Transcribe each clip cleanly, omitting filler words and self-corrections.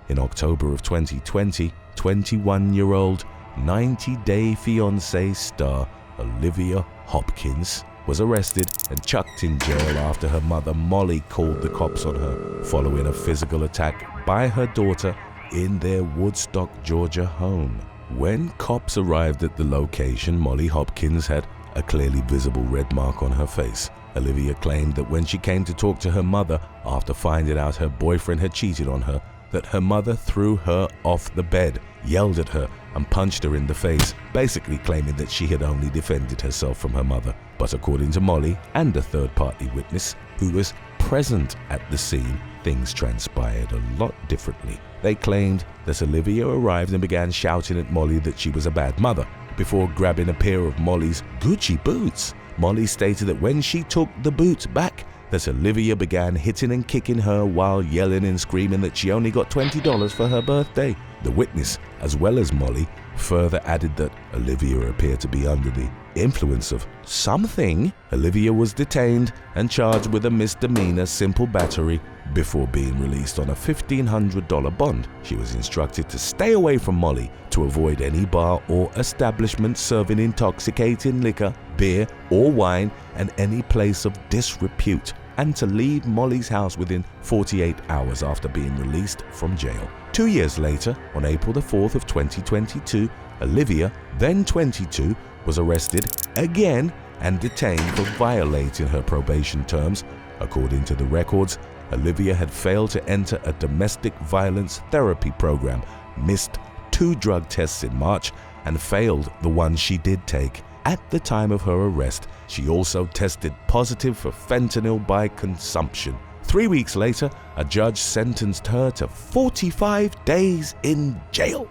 In October of 2020, 21-year-old 90-Day Fiancé star Olivia Hopkins was arrested and chucked in jail after her mother Molly called the cops on her following a physical attack by her daughter in their Woodstock, Georgia home. When cops arrived at the location, Molly Hopkins had a clearly visible red mark on her face. Olivia claimed that when she came to talk to her mother after finding out her boyfriend had cheated on her, that her mother threw her off the bed, yelled at her, and punched her in the face, basically claiming that she had only defended herself from her mother. But according to Molly and a third-party witness who was present at the scene, things transpired a lot differently. They claimed that Olivia arrived and began shouting at Molly that she was a bad mother, before grabbing a pair of Molly's Gucci boots. Molly stated that when she took the boots back, that Olivia began hitting and kicking her while yelling and screaming that she only got $20 for her birthday. The witness, as well as Molly, further added that Olivia appeared to be under the influence of something. Olivia was detained and charged with a misdemeanor simple battery before being released on a $1,500 bond. She was instructed to stay away from Molly, to avoid any bar or establishment serving intoxicating liquor, beer or wine, and any place of disrepute, and to leave Molly's house within 48 hours after being released from jail. 2 years later, on April the 4th of 2022, Olivia, then 22, was arrested again and detained for violating her probation terms. According to the records, Olivia had failed to enter a domestic violence therapy program, missed 2 drug tests in March, and failed the one she did take. At the time of her arrest, she also tested positive for fentanyl by consumption. 3 weeks later, a judge sentenced her to 45 days in jail.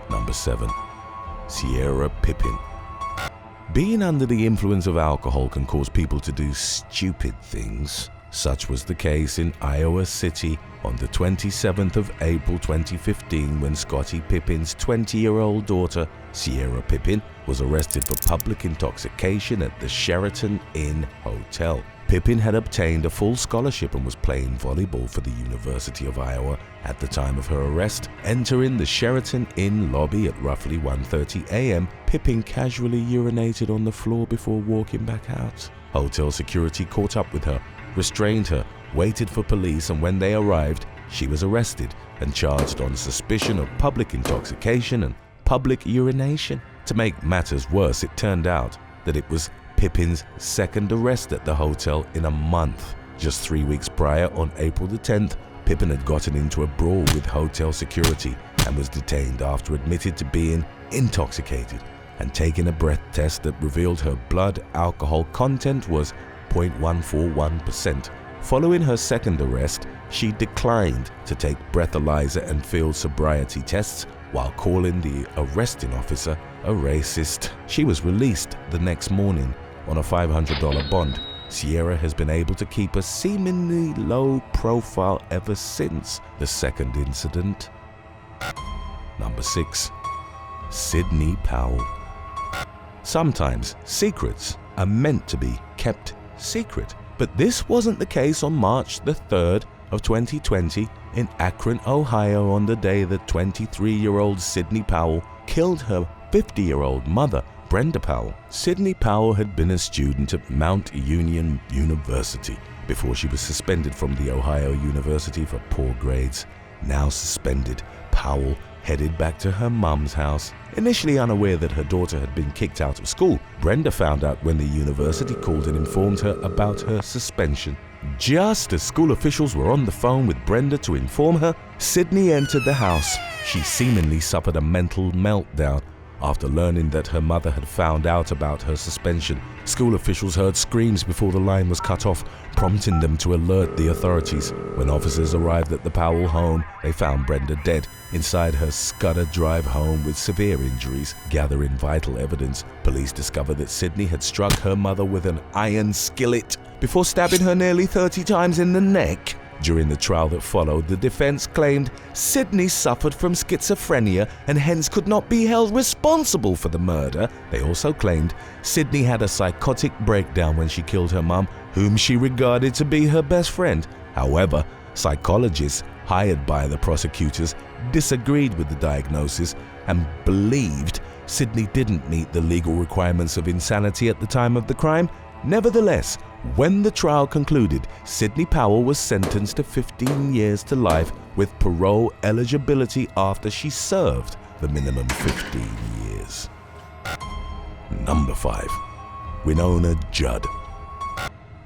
Number 7. Sher Pippin. Being under the influence of alcohol can cause people to do stupid things. Such was the case in Iowa City on the 27th of April 2015 when Scottie Pippen's 20-year-old daughter, Sher Pippin, was arrested for public intoxication at the Sheraton Inn Hotel. Pippin had obtained a full scholarship and was playing volleyball for the University of Iowa at the time of her arrest. Entering the Sheraton Inn lobby at roughly 1:30 a.m., Pippin casually urinated on the floor before walking back out. Hotel security caught up with her, restrained her, waited for police, and when they arrived, she was arrested and charged on suspicion of public intoxication and public urination. To make matters worse, it turned out that it was Pippin's second arrest at the hotel in a month. Just 3 weeks prior, on April the 10th, Pippin had gotten into a brawl with hotel security and was detained after admitted to being intoxicated and taking a breath test that revealed her blood alcohol content was 0.141%. Following her second arrest, she declined to take breathalyzer and field sobriety tests while calling the arresting officer a racist. She was released the next morning on a $500 bond. Sher has been able to keep a seemingly low profile ever since the second incident. Number 6. Sidney Powell. Sometimes secrets are meant to be kept secret, but this wasn't the case on March the 3rd of 2020 in Akron, Ohio, on the day that 23-year-old Sidney Powell killed her 50-year-old mother, Brenda Powell. Sidney Powell had been a student at Mount Union University before she was suspended from the Ohio University for poor grades. Now suspended, Powell headed back to her mum's house. Initially unaware that her daughter had been kicked out of school, Brenda found out when the university called and informed her about her suspension. Just as school officials were on the phone with Brenda to inform her, Sidney entered the house. She seemingly suffered a mental meltdown after learning that her mother had found out about her suspension. School officials heard screams before the line was cut off, prompting them to alert the authorities. When officers arrived at the Powell home, they found Brenda dead inside her Scudder Drive home with severe injuries. Gathering vital evidence, police discovered that Sidney had struck her mother with an iron skillet before stabbing her nearly 30 times in the neck. During the trial that followed, the defense claimed Sidney suffered from schizophrenia and hence could not be held responsible for the murder. They also claimed Sidney had a psychotic breakdown when she killed her mum, whom she regarded to be her best friend. However, psychologists hired by the prosecutors, disagreed with the diagnosis and believed Sidney didn't meet the legal requirements of insanity at the time of the crime. Nevertheless, when the trial concluded, Sidney Powell was sentenced to 15 years to life with parole eligibility after she served the minimum 15 years. Number 5. Winona Jud.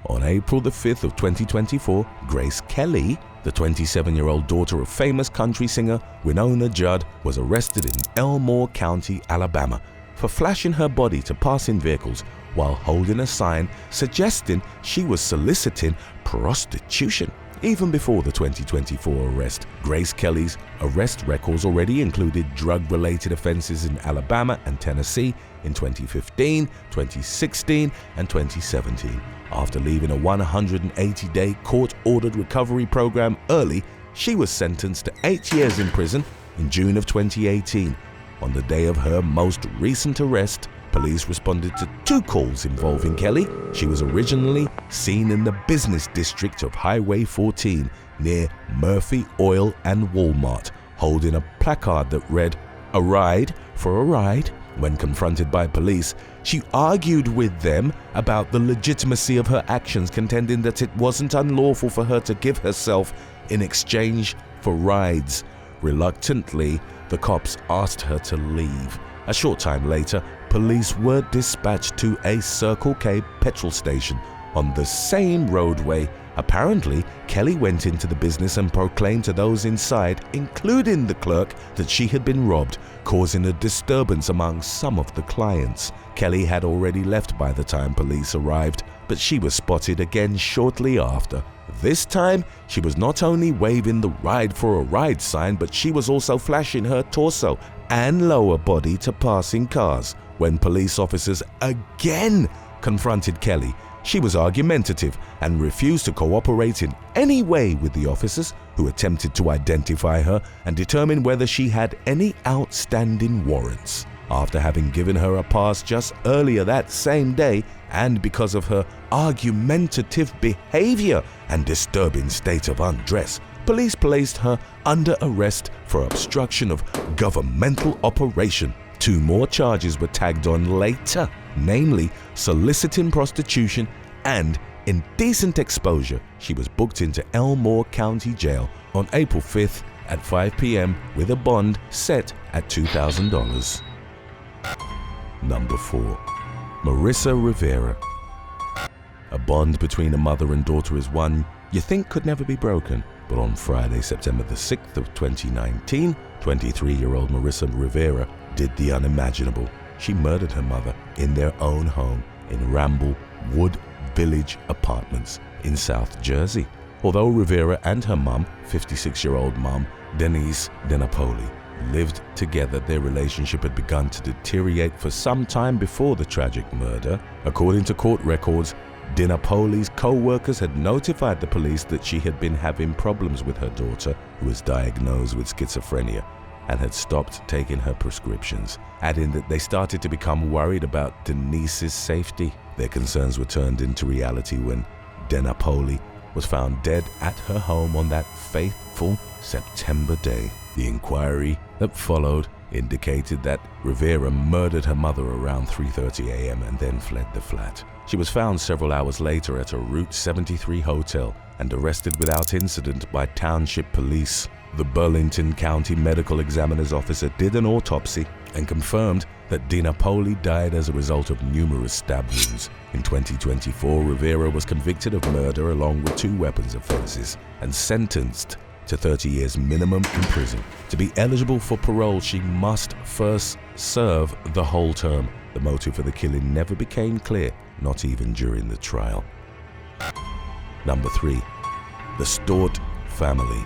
On April the 5th of 2024, Grace Kelly, the 27-year-old daughter of famous country singer Winona Jud, was arrested in Elmore County, Alabama, for flashing her body to passing vehicles while holding a sign suggesting she was soliciting prostitution. Even before the 2024 arrest, Grace Kelly's arrest records already included drug-related offenses in Alabama and Tennessee in 2015, 2016, and 2017. After leaving a 180-day court-ordered recovery program early, she was sentenced to 8 years in prison in June of 2018. On the day of her most recent arrest, police responded to 2 calls involving Kelly. She was originally seen in the business district of Highway 14 near Murphy Oil and Walmart, holding a placard that read, "A ride for a ride." When confronted by police, she argued with them about the legitimacy of her actions, contending that it wasn't unlawful for her to give herself in exchange for rides. Reluctantly, the cops asked her to leave. A short time later, police were dispatched to a Circle K petrol station on the same roadway. Apparently, Kelly went into the business and proclaimed to those inside, including the clerk, that she had been robbed, causing a disturbance among some of the clients. Kelly had already left by the time police arrived, but she was spotted again shortly after. This time, she was not only waving the "ride for a ride" sign, but she was also flashing her torso and lower body to passing cars. When police officers again confronted Kelly, she was argumentative and refused to cooperate in any way with the officers, who attempted to identify her and determine whether she had any outstanding warrants. After having given her a pass just earlier that same day, and because of her argumentative behavior and disturbing state of undress, police placed her under arrest for obstruction of governmental operation. 2 more charges were tagged on later, namely soliciting prostitution and indecent exposure. She was booked into Elmore County Jail on April 5th at 5 p.m. with a bond set at $2,000. Number 4. Marissa Rivera. A bond between a mother and daughter is one you think could never be broken. But on Friday, September the 6th of 2019, 23-year-old Marissa Rivera did the unimaginable. She murdered her mother in their own home in Ramble Wood Village Apartments in South Jersey. Although Rivera and her mum, 56-year-old mum Denise DiNapoli, lived together, their relationship had begun to deteriorate for some time before the tragic murder. According to court records, DiNapoli's co-workers had notified the police that she had been having problems with her daughter, who was diagnosed with schizophrenia, and had stopped taking her prescriptions, adding that they started to become worried about Denise's safety. Their concerns were turned into reality when DiNapoli was found dead at her home on that fateful September day. The inquiry that followed indicated that Rivera murdered her mother around 3:30 a.m. and then fled the flat. She was found several hours later at a Route 73 hotel and arrested without incident by township police. The Burlington County Medical Examiner's officer did an autopsy and confirmed that DiNapoli died as a result of numerous stab wounds. In 2024, Rivera was convicted of murder along with 2 weapons offenses and sentenced to 30 years minimum in prison. To be eligible for parole, she must first serve the whole term. The motive for the killing never became clear, not even during the trial. Number 3. The Stewart family.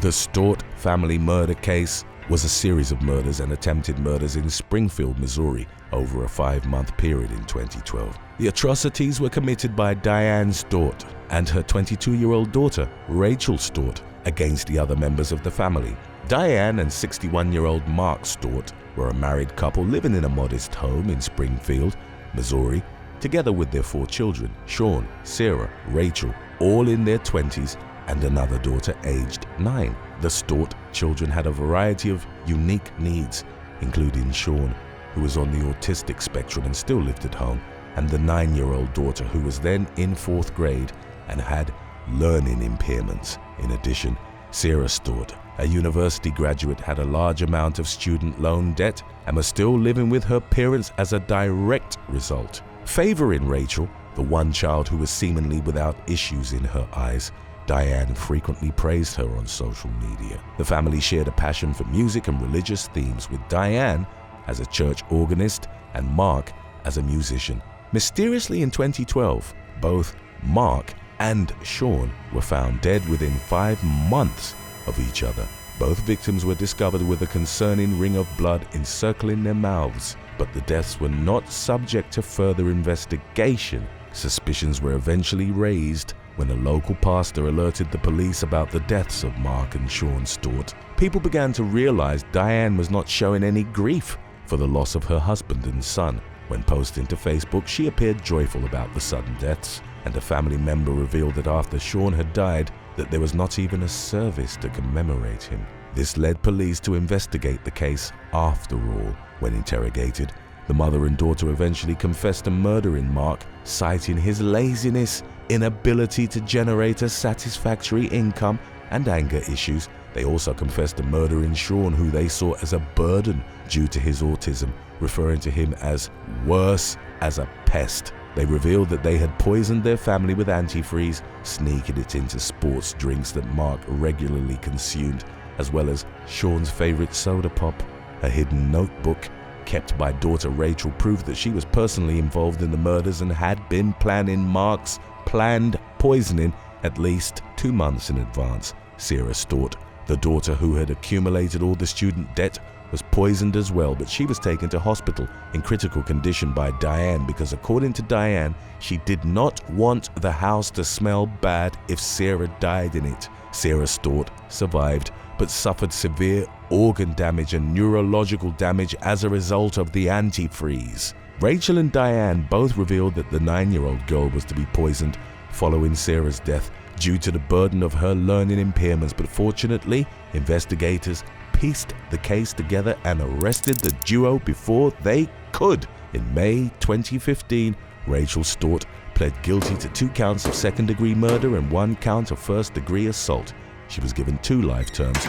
The Stewart family murder case was a series of murders and attempted murders in Springfield, Missouri, over a 5-month period in 2012. The atrocities were committed by Diane Stewart and her 22-year-old daughter, Rachel Stewart, against the other members of the family. Diane and 61-year-old Mark Stewart were a married couple living in a modest home in Springfield, Missouri, together with their 4 children, Sean, Sarah, Rachel, all in their 20s, and another daughter aged 9. The Stewart children had a variety of unique needs, including Sean, who was on the autistic spectrum and still lived at home, and the 9-year-old daughter, who was then in 4th grade and had learning impairments. In addition, Sarah Stewart, a university graduate, had a large amount of student loan debt and was still living with her parents as a direct result. Favoring Rachel, the one child who was seemingly without issues in her eyes, Diane frequently praised her on social media. The family shared a passion for music and religious themes, with Diane as a church organist and Mark as a musician. Mysteriously in 2012, both Mark and Sean were found dead within 5 months of each other. Both victims were discovered with a concerning ring of blood encircling their mouths, but the deaths were not subject to further investigation. Suspicions were eventually raised when a local pastor alerted the police about the deaths of Mark and Sean Stewart. People began to realize Diane was not showing any grief for the loss of her husband and son. When posting to Facebook, she appeared joyful about the sudden deaths, and a family member revealed that after Sean had died, that there was not even a service to commemorate him. This led police to investigate the case after all. When interrogated, the mother and daughter eventually confessed to murdering Mark, citing his laziness, inability to generate a satisfactory income, and anger issues. They also confessed to murdering Sean, who they saw as a burden due to his autism, referring to him as worse as a pest. They revealed that they had poisoned their family with antifreeze, sneaking it into sports drinks that Mark regularly consumed, as well as Sean's favorite soda pop. A hidden notebook kept by daughter Rachel proved that she was personally involved in the murders and had been planning Mark's planned poisoning at least 2 months in advance. Sarah Stewart, the daughter who had accumulated all the student debt, was poisoned as well, but she was taken to hospital in critical condition by Diane because, according to Diane, she did not want the house to smell bad if Sarah died in it. Sarah Stewart survived but suffered severe organ damage and neurological damage as a result of the antifreeze. Rachel and Diane both revealed that the 9-year-old girl was to be poisoned following Sarah's death due to the burden of her learning impairments, but fortunately, investigators pieced the case together and arrested the duo before they could. In May 2015, Rachel Stewart pled guilty to 2 counts of second-degree murder and 1 count of first-degree assault. She was given 2 life terms,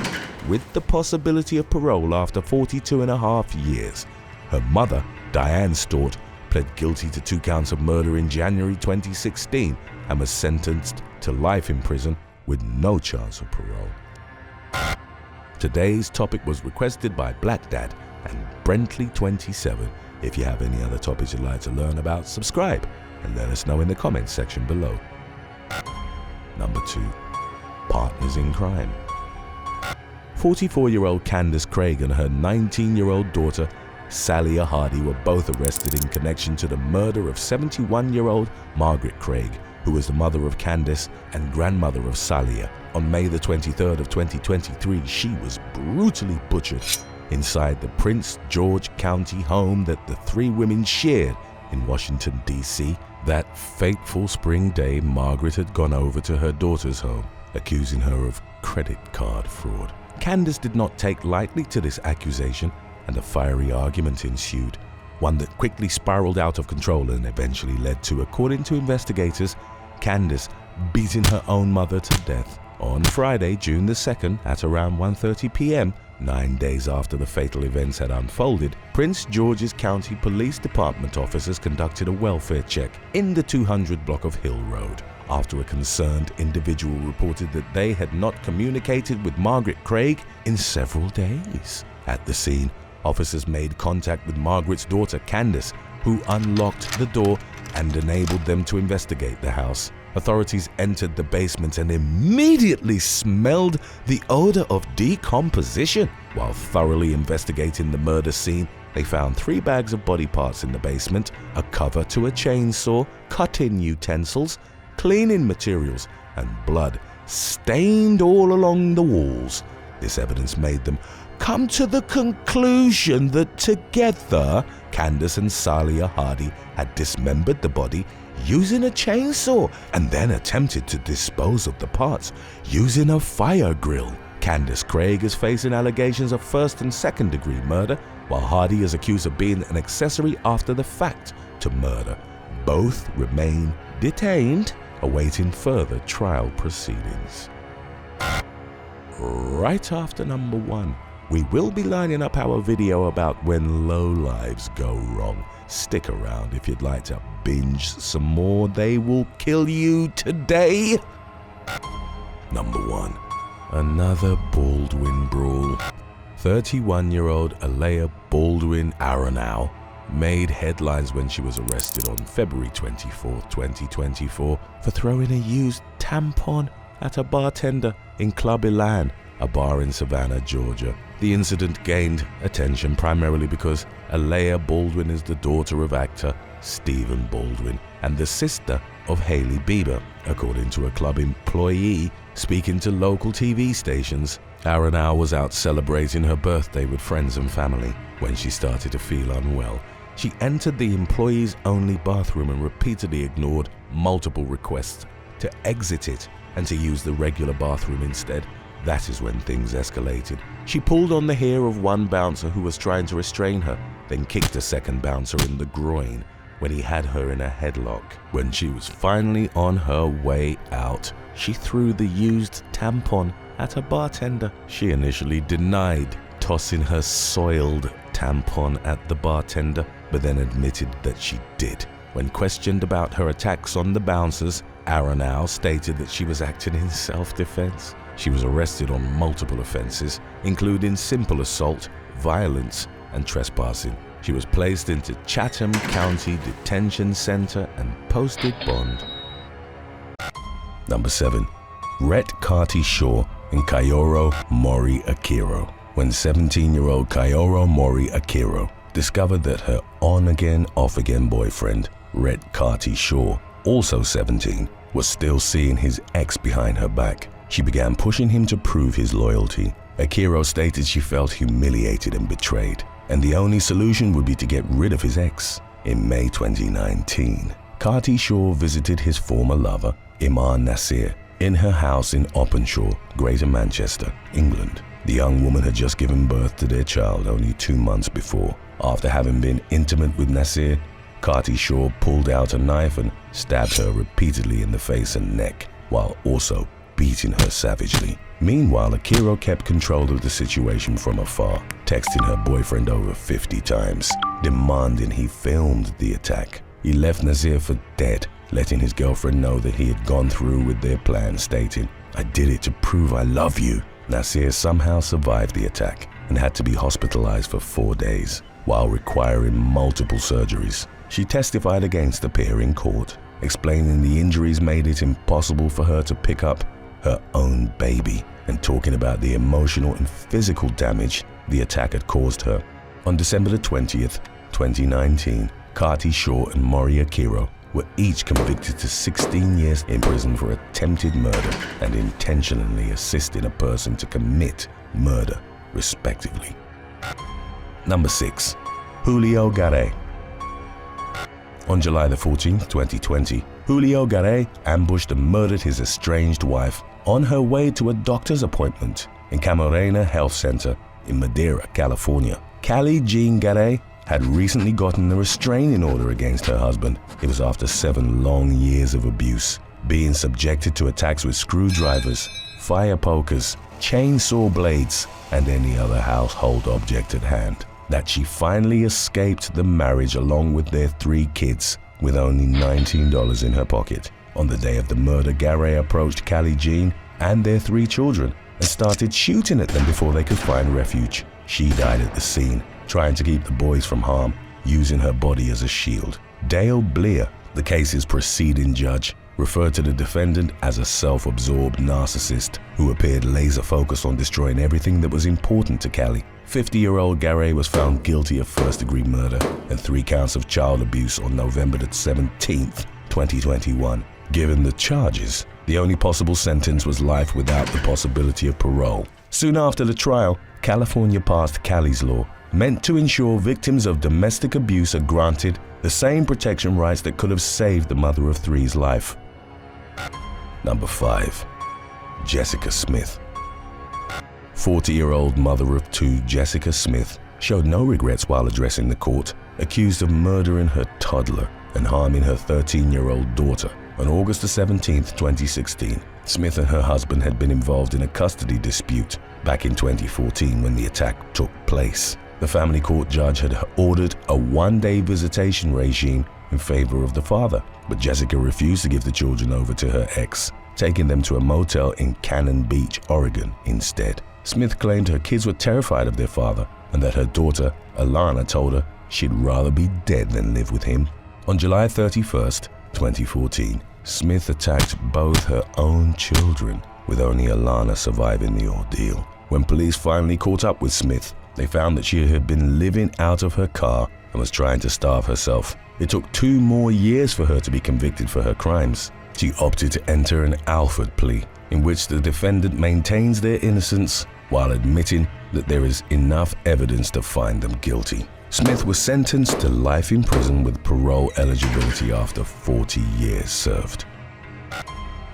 with the possibility of parole after 42.5 years. Her mother, Diane Stewart, pled guilty to 2 counts of murder in January 2016 and was sentenced to life in prison with no chance of parole. Today's topic was requested by Black Dad and Brentley27. If you have any other topics you'd like to learn about, subscribe and let us know in the comments section below. Number 2. Partners in crime. 44-year-old Candace Craig and her 19-year-old daughter Salia Hardy were both arrested in connection to the murder of 71-year-old Margaret Craig, who was the mother of Candace and grandmother of Salia. On May the 23rd of 2023, she was brutally butchered inside the Prince George County home that the 3 women shared in Washington, D.C. That fateful spring day, Margaret had gone over to her daughter's home, accusing her of credit card fraud. Candace did not take lightly to this accusation, and a fiery argument ensued, one that quickly spiraled out of control and eventually led to, according to investigators, Candace beating her own mother to death. On Friday, June the 2nd, at around 1:30 p.m., 9 days after the fatal events had unfolded, Prince George's County Police Department officers conducted a welfare check in the 200 block of Hill Road, after a concerned individual reported that they had not communicated with Margaret Craig in several days. At the scene, officers made contact with Margaret's daughter Candace, who unlocked the door and enabled them to investigate the house. Authorities entered the basement and immediately smelled the odor of decomposition. While thoroughly investigating the murder scene, they found 3 bags of body parts in the basement, a cover to a chainsaw, cutting utensils, cleaning materials, and blood stained all along the walls. This evidence made them come to the conclusion that together, Candace and Salia Hardy had dismembered the body using a chainsaw and then attempted to dispose of the parts using a fire grill. Candace Craig is facing allegations of first and second degree murder, while Hardy is accused of being an accessory after the fact to murder. Both remain detained, awaiting further trial proceedings. Right after number 1, we will be lining up our video about when lowlives go wrong. Stick around if you'd like to binge some more They Will Kill You today. Number 1. Another Baldwin brawl. 31-year-old Alea Baldwin Aronow made headlines when she was arrested on February 24, 2024 for throwing a used tampon at a bartender in Club Elan, a bar in Savannah, Georgia. The incident gained attention primarily because Alea Baldwin is the daughter of actor Stephen Baldwin and the sister of Hailey Bieber, according to a club employee speaking to local TV stations. Aronow was out celebrating her birthday with friends and family when she started to feel unwell. She entered the employees' only bathroom and repeatedly ignored multiple requests to exit it and to use the regular bathroom instead. That is when things escalated. She pulled on the hair of one bouncer who was trying to restrain her, then kicked a second bouncer in the groin when he had her in a headlock. When she was finally on her way out, she threw the used tampon at a bartender. She initially denied tossing her soiled tampon at the bartender, but then admitted that she did. When questioned about her attacks on the bouncers, Aronow stated that she was acting in self-defense. She was arrested on multiple offenses, including simple assault, violence, and trespassing. She was placed into Chatham County Detention Center and posted bond. Number 7. Rhett Karti Shaw and Kaoru Mori Akiro. When 17-year-old Kaoru Mori Akiro discovered that her on-again, off-again boyfriend, Rhett Karti Shaw, also 17, was still seeing his ex behind her back, she began pushing him to prove his loyalty. Akiro stated she felt humiliated and betrayed, and the only solution would be to get rid of his ex. In May 2019, Karti Shaw visited his former lover, Iman Nasir, in her house in Openshaw, Greater Manchester, England. The young woman had just given birth to their child only 2 months before. After having been intimate with Nasir, Karti Shaw pulled out a knife and stabbed her repeatedly in the face and neck, while also beating her savagely. Meanwhile, Akiro kept control of the situation from afar, texting her boyfriend over 50 times, demanding he filmed the attack. He left Nasir for dead, letting his girlfriend know that he had gone through with their plan, stating, "I did it to prove I love you." Nasir somehow survived the attack and had to be hospitalized for 4 days, while requiring multiple surgeries. She testified against the pair in court, explaining the injuries made it impossible for her to pick up her own baby, and talking about the emotional and physical damage the attack had caused her. On December the 20th, 2019, Karti Shaw and Mori Akiro were each convicted to 16 years in prison for attempted murder and intentionally assisting a person to commit murder, respectively. Number 6. Julio Gare. On July the 14th, 2020, Julio Gare ambushed and murdered his estranged wife on her way to a doctor's appointment in Camarena Health Center in Madera, California. Callie Jean Gare had recently gotten a restraining order against her husband. It was after 7 long years of abuse, being subjected to attacks with screwdrivers, fire pokers, chainsaw blades, and any other household object at hand, that she finally escaped the marriage along with their 3 kids with only $19 in her pocket. On the day of the murder, Gare approached Callie Jean and their 3 children and started shooting at them before they could find refuge. She died at the scene, trying to keep the boys from harm, using her body as a shield. Dale Blear, the case's preceding judge, referred to the defendant as a self-absorbed narcissist who appeared laser-focused on destroying everything that was important to Callie. 50-year-old Gare was found guilty of first-degree murder and 3 counts of child abuse on November the 17th, 2021. Given the charges, The only possible sentence was life without the possibility of parole. Soon after the trial, California passed Cali's Law, meant to ensure victims of domestic abuse are granted the same protection rights that could have saved the mother of three's life. Number 5. Jessica Smith. 40-year-old mother of two Jessica Smith showed no regrets while addressing the court, accused of murdering her toddler and harming her 13-year-old daughter. On August 17, 2016, Smith and her husband had been involved in a custody dispute back in 2014 when the attack took place. The family court judge had ordered a one-day visitation regime in favor of the father, but Jessica refused to give the children over to her ex, taking them to a motel in Cannon Beach, Oregon instead. Smith claimed her kids were terrified of their father and that her daughter, Alana, told her she'd rather be dead than live with him. On July 31, 2014, Smith attacked both her own children, with only Alana surviving the ordeal. When police finally caught up with Smith, they found that she had been living out of her car and was trying to starve herself. It took 2 more years for her to be convicted for her crimes. She opted to enter an Alford plea, in which the defendant maintains their innocence while admitting that there is enough evidence to find them guilty. Smith was sentenced to life in prison with parole eligibility after 40 years served.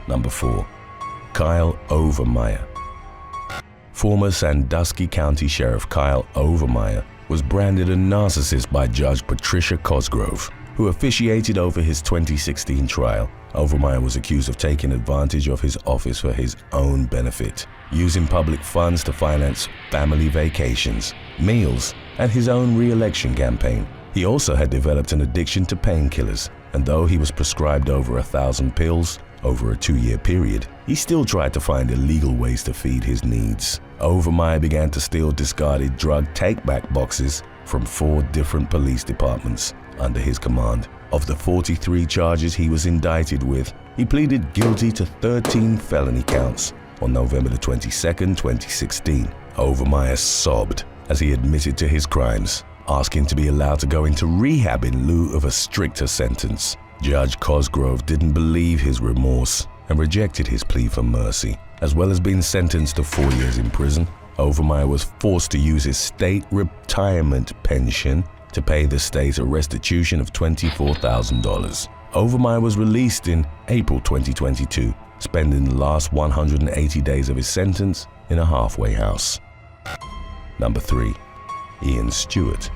Number 4. Kyle Overmire. Former Sandusky County Sheriff Kyle Overmire was branded a narcissist by Judge Patricia Cosgrove, who officiated over his 2016 trial. Overmire was accused of taking advantage of his office for his own benefit, using public funds to finance family vacations, meals, and his own re-election campaign. He also had developed an addiction to painkillers, and though he was prescribed over 1,000 pills over a 2-year period, he still tried to find illegal ways to feed his needs. Overmire began to steal discarded drug take-back boxes from 4 different police departments under his command. Of the 43 charges he was indicted with, he pleaded guilty to 13 felony counts. On November 22, 2016, Overmire sobbed as he admitted to his crimes, asking to be allowed to go into rehab in lieu of a stricter sentence. Judge Cosgrove didn't believe his remorse and rejected his plea for mercy. As well as being sentenced to 4 years in prison, Overmire was forced to use his state retirement pension to pay the state a restitution of $24,000. Overmire was released in April 2022, spending the last 180 days of his sentence in a halfway house. Number 3. Ian Stewart.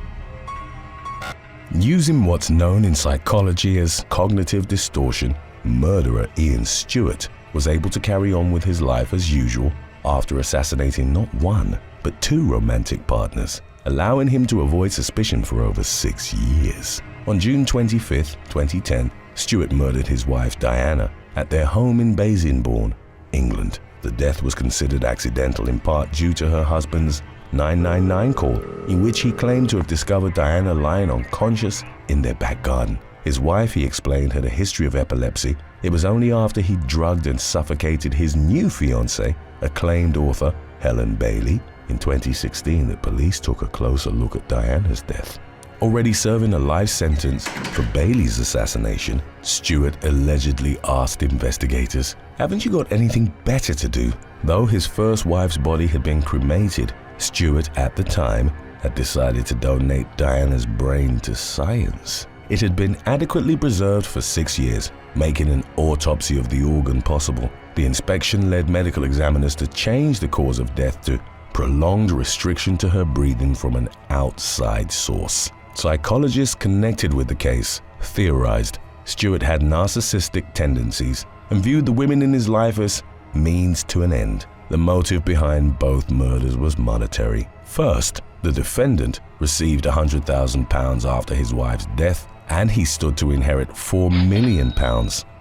Using what's known in psychology as cognitive distortion, murderer Ian Stewart was able to carry on with his life as usual after assassinating not 1, but 2 romantic partners, allowing him to avoid suspicion for over 6 years. On June 25, 2010, Stewart murdered his wife Diana at their home in Basingbourn, England. The death was considered accidental in part due to her husband's 999 call, in which he claimed to have discovered Diana lying unconscious in their back garden. His wife, he explained, had a history of epilepsy. It was only after he drugged and suffocated his new fiancée, acclaimed author Helen Bailey, in 2016 that police took a closer look at Diana's death. Already serving a life sentence for Bailey's assassination, Stewart allegedly asked investigators, "Haven't you got anything better to do?" Though his first wife's body had been cremated, Stewart at the time had decided to donate Diana's brain to science. It had been adequately preserved for 6 years, making an autopsy of the organ possible. The inspection led medical examiners to change the cause of death to prolonged restriction to her breathing from an outside source. Psychologists connected with the case theorized Stewart had narcissistic tendencies and viewed the women in his life as means to an end. The motive behind both murders was monetary. First, the defendant received £100,000 after his wife's death, and he stood to inherit £4 million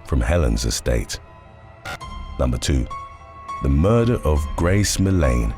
from Helen's estate. Number 2. The murder of Grace Millane.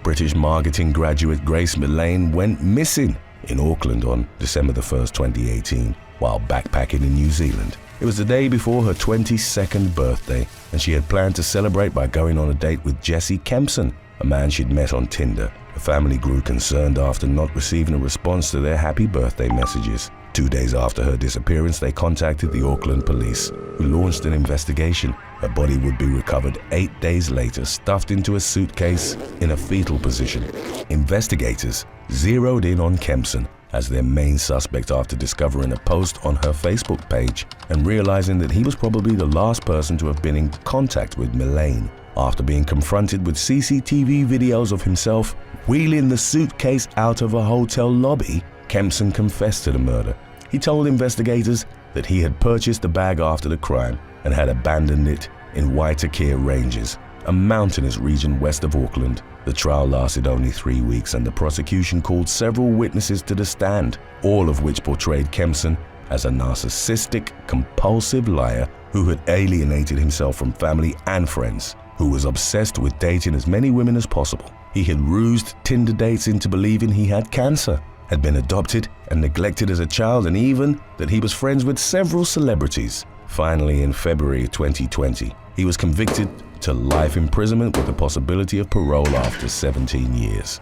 British marketing graduate Grace Millane went missing in Auckland on December 1, 2018, while backpacking in New Zealand. It was the day before her 22nd birthday, and she had planned to celebrate by going on a date with Jesse Kempson, a man she'd met on Tinder. The family grew concerned after not receiving a response to their happy birthday messages. 2 days after her disappearance, they contacted the Auckland police, who launched an investigation. Her body would be recovered 8 days later, stuffed into a suitcase in a fetal position. Investigators zeroed in on Kempson as their main suspect after discovering a post on her Facebook page and realizing that he was probably the last person to have been in contact with Melaine. After being confronted with CCTV videos of himself wheeling the suitcase out of a hotel lobby, Kempson confessed to the murder. He told investigators that he had purchased the bag after the crime and had abandoned it in Waitakere Ranges, a mountainous region west of Auckland. The trial lasted only 3 weeks and the prosecution called several witnesses to the stand, all of which portrayed Kempson as a narcissistic, compulsive liar who had alienated himself from family and friends, who was obsessed with dating as many women as possible. He had rused Tinder dates into believing he had cancer, had been adopted and neglected as a child, and even that he was friends with several celebrities. Finally, in February 2020, he was convicted to life imprisonment with the possibility of parole after 17 years.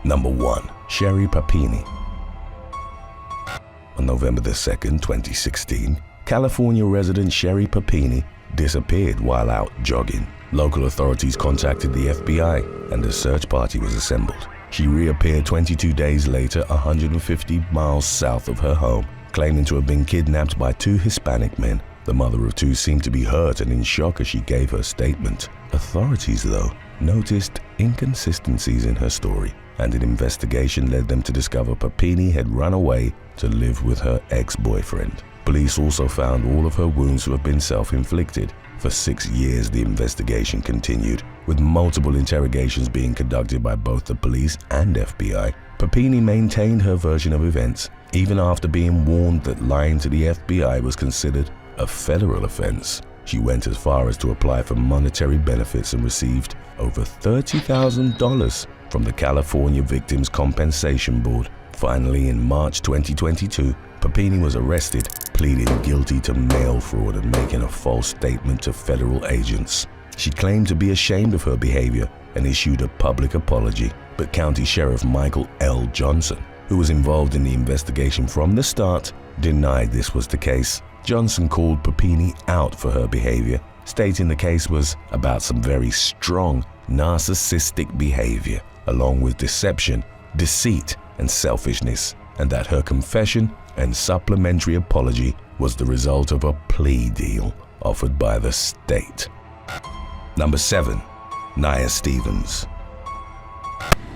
Number 1. Sher Pini. On November 2nd, 2016, California resident Sher Pini disappeared while out jogging. Local authorities contacted the FBI and a search party was assembled. She reappeared 22 days later, 150 miles south of her home, claiming to have been kidnapped by 2 Hispanic men. The mother of 2 seemed to be hurt and in shock as she gave her statement. Authorities, though, noticed inconsistencies in her story, and an investigation led them to discover Pippin had run away to live with her ex-boyfriend. Police also found all of her wounds to have been self-inflicted. For 6 years, the investigation continued, with multiple interrogations being conducted by both the police and FBI. Pippin maintained her version of events, even after being warned that lying to the FBI was considered a federal offense. She went as far as to apply for monetary benefits and received over $30,000 from the California Victims Compensation Board. Finally, in March 2022, Pippin was arrested, pleading guilty to mail fraud and making a false statement to federal agents. She claimed to be ashamed of her behavior and issued a public apology, but County Sheriff Michael L. Johnson, who was involved in the investigation from the start, denied this was the case. Johnson called Pippin out for her behavior, stating the case was about some very strong narcissistic behavior, along with deception, deceit, and selfishness, and that her confession and supplementary apology was the result of a plea deal offered by the state. Number 7. Nia Stevens.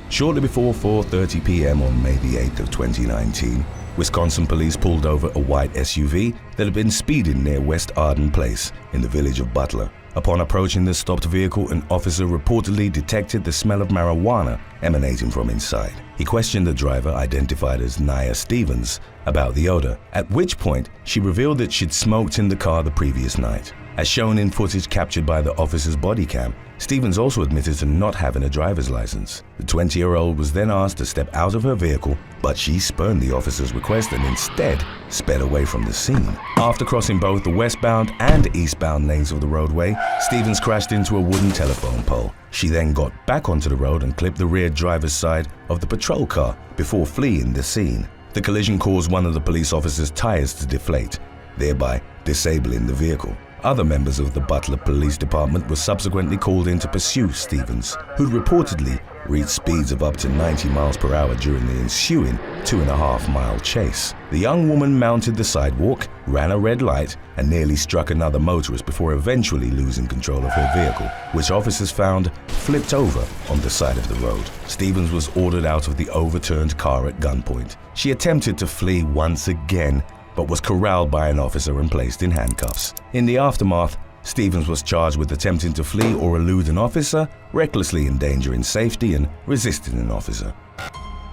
Shortly before 4:30 p.m. on May the 8th of 2019, Wisconsin police pulled over a white SUV that had been speeding near West Arden Place in the village of Butler. Upon approaching the stopped vehicle, an officer reportedly detected the smell of marijuana emanating from inside. He questioned the driver, identified as Nia Stevens, about the odor, at which point she revealed that she'd smoked in the car the previous night. As shown in footage captured by the officer's body cam, Stevens also admitted to not having a driver's license. The 20-year-old was then asked to step out of her vehicle, but she spurned the officer's request and instead sped away from the scene. After crossing both the westbound and eastbound lanes of the roadway, Stevens crashed into a wooden telephone pole. She then got back onto the road and clipped the rear driver's side of the patrol car before fleeing the scene. The collision caused one of the police officer's tires to deflate, thereby disabling the vehicle. Other members of the Butler Police Department were subsequently called in to pursue Stevens, who'd reportedly reached speeds of up to 90 miles per hour during the ensuing 2.5-mile chase. The young woman mounted the sidewalk, ran a red light, and nearly struck another motorist before eventually losing control of her vehicle, which officers found flipped over on the side of the road. Stevens was ordered out of the overturned car at gunpoint. She attempted to flee once again, but was corralled by an officer and placed in handcuffs. In the aftermath, Stevens was charged with attempting to flee or elude an officer, recklessly endangering safety, and resisting an officer.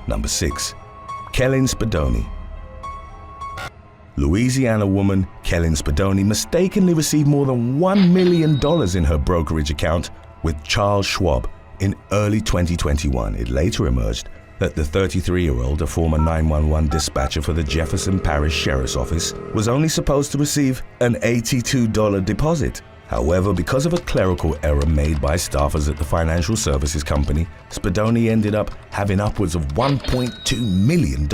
Number 6. Kellen Spadoni. Louisiana woman Kellen Spadoni mistakenly received more than $1 million in her brokerage account with Charles Schwab in early 2021. It later emerged that the 33-year-old, a former 911 dispatcher for the Jefferson Parish Sheriff's Office, was only supposed to receive an $82 deposit. However, because of a clerical error made by staffers at the financial services company, Spadoni ended up having upwards of $1.2 million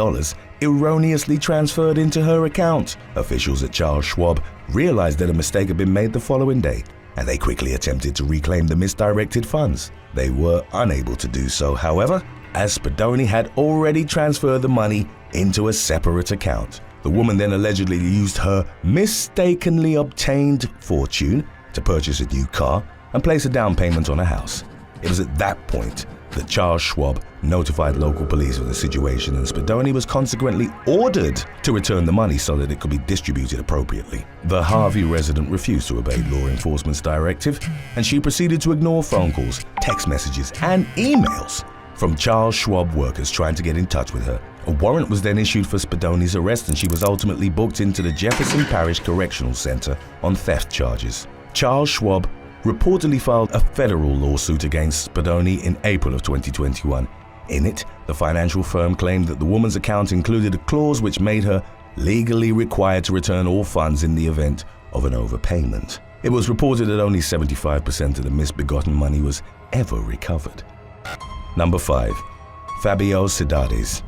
erroneously transferred into her account. Officials at Charles Schwab realized that a mistake had been made the following day, and they quickly attempted to reclaim the misdirected funds. They were unable to do so, however, as Spadoni had already transferred the money into a separate account. The woman then allegedly used her mistakenly obtained fortune to purchase a new car and place a down payment on a house. It was at that point that Charles Schwab notified local police of the situation, and Spadoni was consequently ordered to return the money so that it could be distributed appropriately. The Harvey resident refused to obey law enforcement's directive, and she proceeded to ignore phone calls, text messages, and emails from Charles Schwab workers trying to get in touch with her. A warrant was then issued for Spadoni's arrest, and she was ultimately booked into the Jefferson Parish Correctional Center on theft charges. Charles Schwab reportedly filed a federal lawsuit against Spadoni in April of 2021. In it, the financial firm claimed that the woman's account included a clause which made her legally required to return all funds in the event of an overpayment. It was reported that only 75% of the misbegotten money was ever recovered. Number 5. Fabio Sades.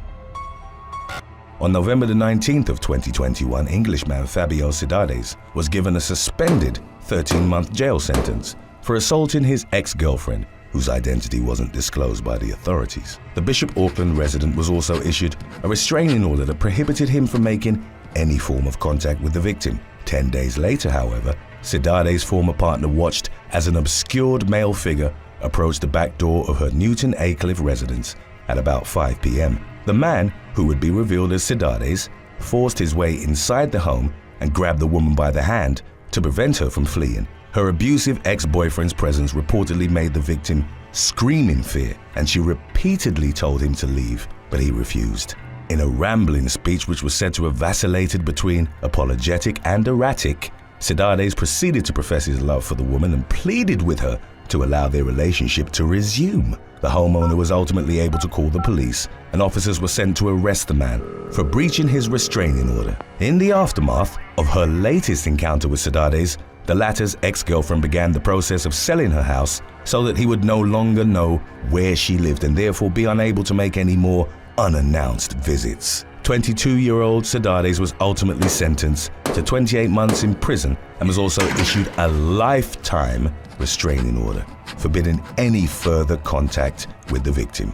On November the 19th of 2021, Englishman Fabio Sades was given a suspended 13-month jail sentence for assaulting his ex-girlfriend, whose identity wasn't disclosed by the authorities. The Bishop Auckland resident was also issued a restraining order that prohibited him from making any form of contact with the victim. 10 days later, however, Sades' former partner watched as an obscured male figure approached the back door of her Newton Aycliffe residence at about 5 p.m. The man, who would be revealed as Sades, forced his way inside the home and grabbed the woman by the hand to prevent her from fleeing. Her abusive ex-boyfriend's presence reportedly made the victim scream in fear, and she repeatedly told him to leave, but he refused. In a rambling speech which was said to have vacillated between apologetic and erratic, Sades proceeded to profess his love for the woman and pleaded with her to allow their relationship to resume. The homeowner was ultimately able to call the police, and officers were sent to arrest the man for breaching his restraining order. In the aftermath of her latest encounter with Sades, the latter's ex-girlfriend began the process of selling her house so that he would no longer know where she lived and therefore be unable to make any more unannounced visits. 22-year-old Sades was ultimately sentenced to 28 months in prison and was also issued a lifetime restraining order, forbidding any further contact with the victim.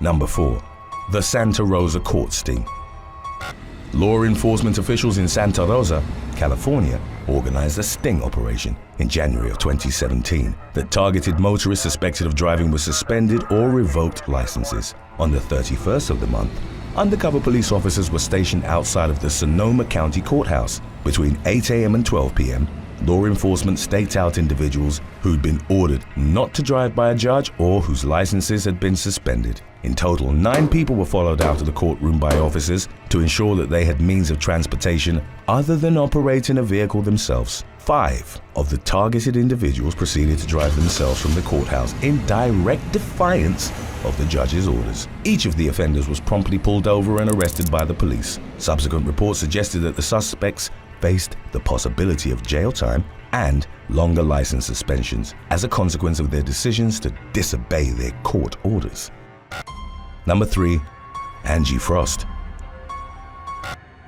Number 4. The Santa Rosa court sting. Law enforcement officials in Santa Rosa, California, organized a sting operation in January of 2017 that targeted motorists suspected of driving with suspended or revoked licenses. On the 31st of the month, undercover police officers were stationed outside of the Sonoma County Courthouse. Between 8 a.m. and 12 p.m., law enforcement staked out individuals who'd been ordered not to drive by a judge or whose licenses had been suspended. In total, 9 people were followed out of the courtroom by officers to ensure that they had means of transportation other than operating a vehicle themselves. 5 of the targeted individuals proceeded to drive themselves from the courthouse in direct defiance of the judge's orders. Each of the offenders was promptly pulled over and arrested by the police. Subsequent reports suggested that the suspects faced the possibility of jail time and longer license suspensions as a consequence of their decisions to disobey their court orders. Number 3. Angie Frost.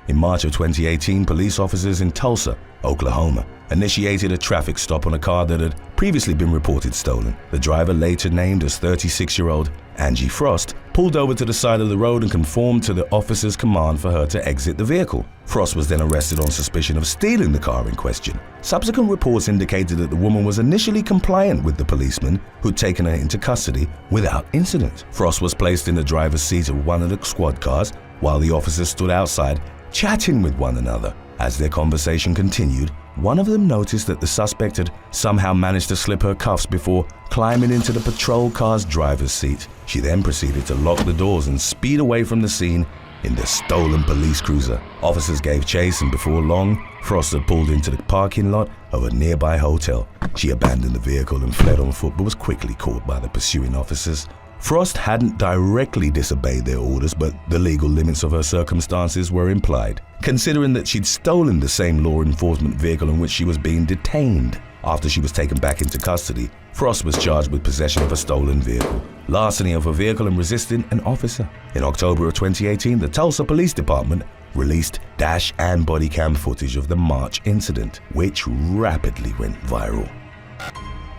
In March of 2018, police officers in Tulsa, Oklahoma, initiated a traffic stop on a car that had previously been reported stolen. The driver, later named as 36-year-old Angie Frost, pulled over to the side of the road and conformed to the officer's command for her to exit the vehicle. Frost was then arrested on suspicion of stealing the car in question. Subsequent reports indicated that the woman was initially compliant with the policeman who'd taken her into custody without incident. Frost was placed in the driver's seat of one of the squad cars while the officers stood outside chatting with one another. As their conversation continued, one of them noticed that the suspect had somehow managed to slip her cuffs before climbing into the patrol car's driver's seat. She then proceeded to lock the doors and speed away from the scene in the stolen police cruiser. Officers gave chase, and before long, Frost had pulled into the parking lot of a nearby hotel. She abandoned the vehicle and fled on foot, but was quickly caught by the pursuing officers. Frost hadn't directly disobeyed their orders, but the legal limits of her circumstances were implied, considering that she'd stolen the same law enforcement vehicle in which she was being detained. After she was taken back into custody, Frost was charged with possession of a stolen vehicle, larceny of a vehicle and resisting an officer. In October of 2018, the Tulsa Police Department released dash and body cam footage of the March incident, which rapidly went viral.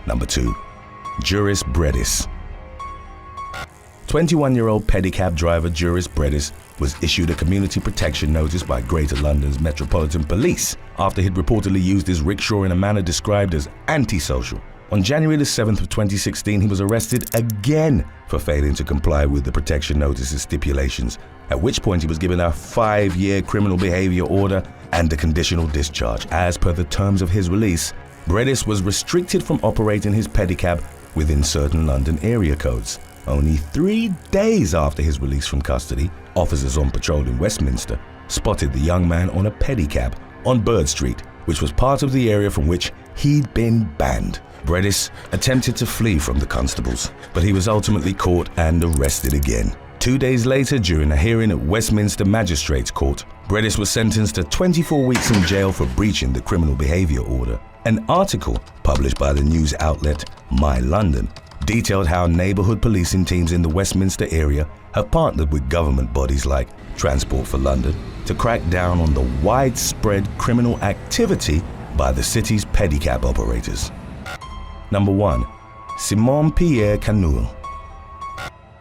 Number 2. Julius Bredis. 21-year-old pedicab driver Julius Bredis was issued a community protection notice by Greater London's Metropolitan Police after he'd reportedly used his rickshaw in a manner described as antisocial. On January the 7th of 2016, he was arrested again for failing to comply with the protection notice's stipulations, at which point he was given a 5-year criminal behavior order and a conditional discharge. As per the terms of his release, Bredis was restricted from operating his pedicab within certain London area codes. Only 3 days after his release from custody, officers on patrol in Westminster spotted the young man on a pedicab on Bird Street, which was part of the area from which he'd been banned. Bredis attempted to flee from the constables, but he was ultimately caught and arrested again. 2 days later, during a hearing at Westminster Magistrates Court, Bredis was sentenced to 24 weeks in jail for breaching the criminal behavior order. An article published by the news outlet My London detailed how neighborhood policing teams in the Westminster area have partnered with government bodies like Transport for London to crack down on the widespread criminal activity by the city's pedicab operators. Number 1. Simon Pierre Cano.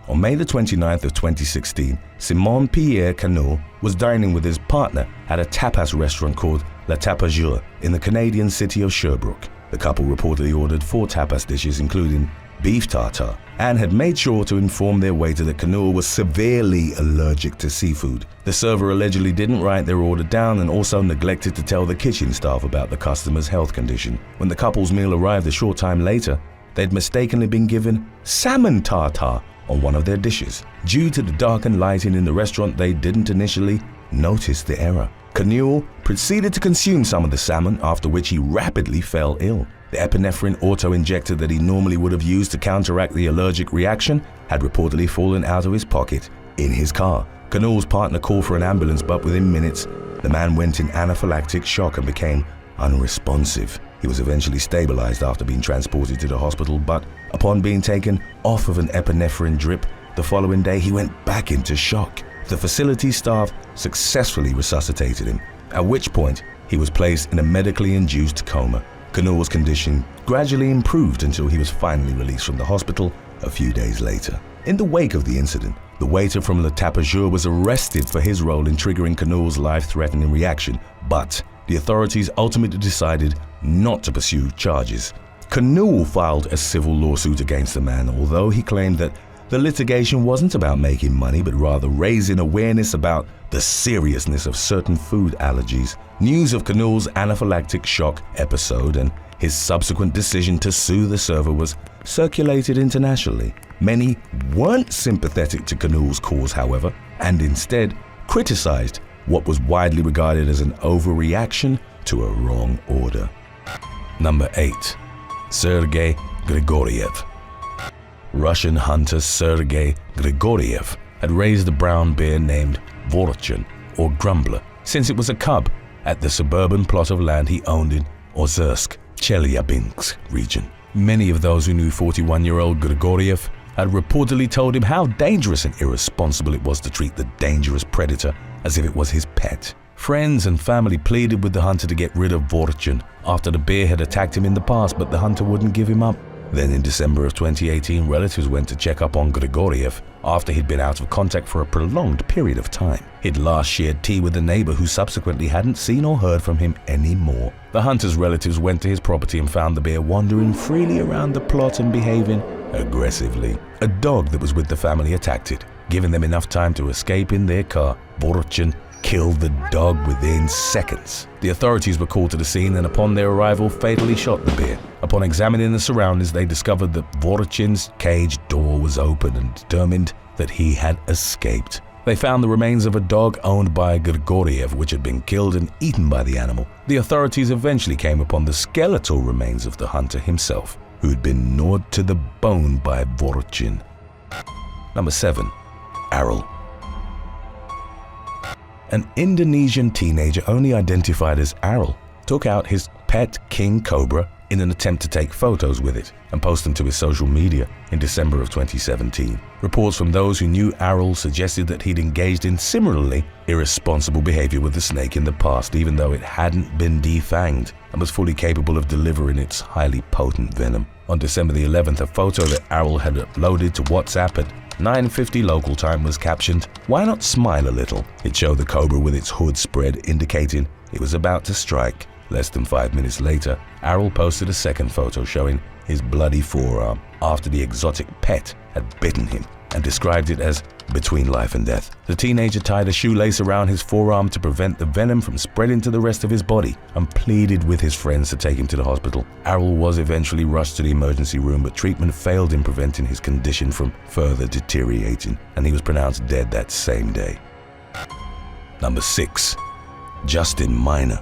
On May the 29th of 2016, Simon Pierre Cano was dining with his partner at a tapas restaurant called La Tapajeur in the Canadian city of Sherbrooke. The couple reportedly ordered 4 tapas dishes, including beef tartare, and had made sure to inform their waiter that Cano was severely allergic to seafood. The server allegedly didn't write their order down and also neglected to tell the kitchen staff about the customer's health condition. When the couple's meal arrived a short time later, they'd mistakenly been given salmon tartare on one of their dishes. Due to the darkened lighting in the restaurant, they didn't initially notice the error. Cano proceeded to consume some of the salmon, after which he rapidly fell ill. The epinephrine auto-injector that he normally would have used to counteract the allergic reaction had reportedly fallen out of his pocket in his car. Cano's partner called for an ambulance, but within minutes, the man went in anaphylactic shock and became unresponsive. He was eventually stabilized after being transported to the hospital, but upon being taken off of an epinephrine drip the following day, he went back into shock. The facility staff successfully resuscitated him, at which point he was placed in a medically induced coma. Cano's condition gradually improved until he was finally released from the hospital a few days later. In the wake of the incident, the waiter from Le Tapajeur was arrested for his role in triggering Cano's life-threatening reaction, but the authorities ultimately decided not to pursue charges. Cano filed a civil lawsuit against the man, although he claimed that the litigation wasn't about making money, but rather raising awareness about the seriousness of certain food allergies. News of Cano's anaphylactic shock episode and his subsequent decision to sue the server was circulated internationally. Many weren't sympathetic to Cano's cause, however, and instead criticized what was widely regarded as an overreaction to a wrong order. Number 8. Sergei Grigoriev. Russian hunter Sergei Grigoriev had raised a brown bear named Vorochin, or Grumbler, since it was a cub at the suburban plot of land he owned in Ozersk, Chelyabinsk region. Many of those who knew 41-year-old Grigoriev had reportedly told him how dangerous and irresponsible it was to treat the dangerous predator as if it was his pet. Friends and family pleaded with the hunter to get rid of Vorochin after the bear had attacked him in the past, but the hunter wouldn't give him up. Then in December of 2018, relatives went to check up on Grigoriev after he'd been out of contact for a prolonged period of time. He'd last shared tea with a neighbor who subsequently hadn't seen or heard from him anymore. The hunter's relatives went to his property and found the bear wandering freely around the plot and behaving aggressively. A dog that was with the family attacked it, giving them enough time to escape in their car. Vorochin killed the dog within seconds. The authorities were called to the scene and upon their arrival fatally shot the bear. Upon examining the surroundings, they discovered that Vorochin's cage door was open and determined that he had escaped. They found the remains of a dog owned by Grigoriev, which had been killed and eaten by the animal. The authorities eventually came upon the skeletal remains of the hunter himself, who had been gnawed to the bone by Vorochin. Number 7. Arul. An Indonesian teenager, only identified as Arul, took out his pet king cobra in an attempt to take photos with it and post them to his social media in December of 2017. Reports from those who knew Arrol suggested that he'd engaged in similarly irresponsible behavior with the snake in the past, even though it hadn't been defanged and was fully capable of delivering its highly potent venom. On December the 11th, a photo that Arrol had uploaded to WhatsApp at 9:50 local time was captioned, "Why not smile a little?" It showed the cobra with its hood spread, indicating it was about to strike. Less than 5 minutes later, Arrol posted a second photo showing his bloody forearm after the exotic pet had bitten him and described it as between life and death. The teenager tied a shoelace around his forearm to prevent the venom from spreading to the rest of his body and pleaded with his friends to take him to the hospital. Arrol was eventually rushed to the emergency room, but treatment failed in preventing his condition from further deteriorating, and he was pronounced dead that same day. Number 6. Justin Minor.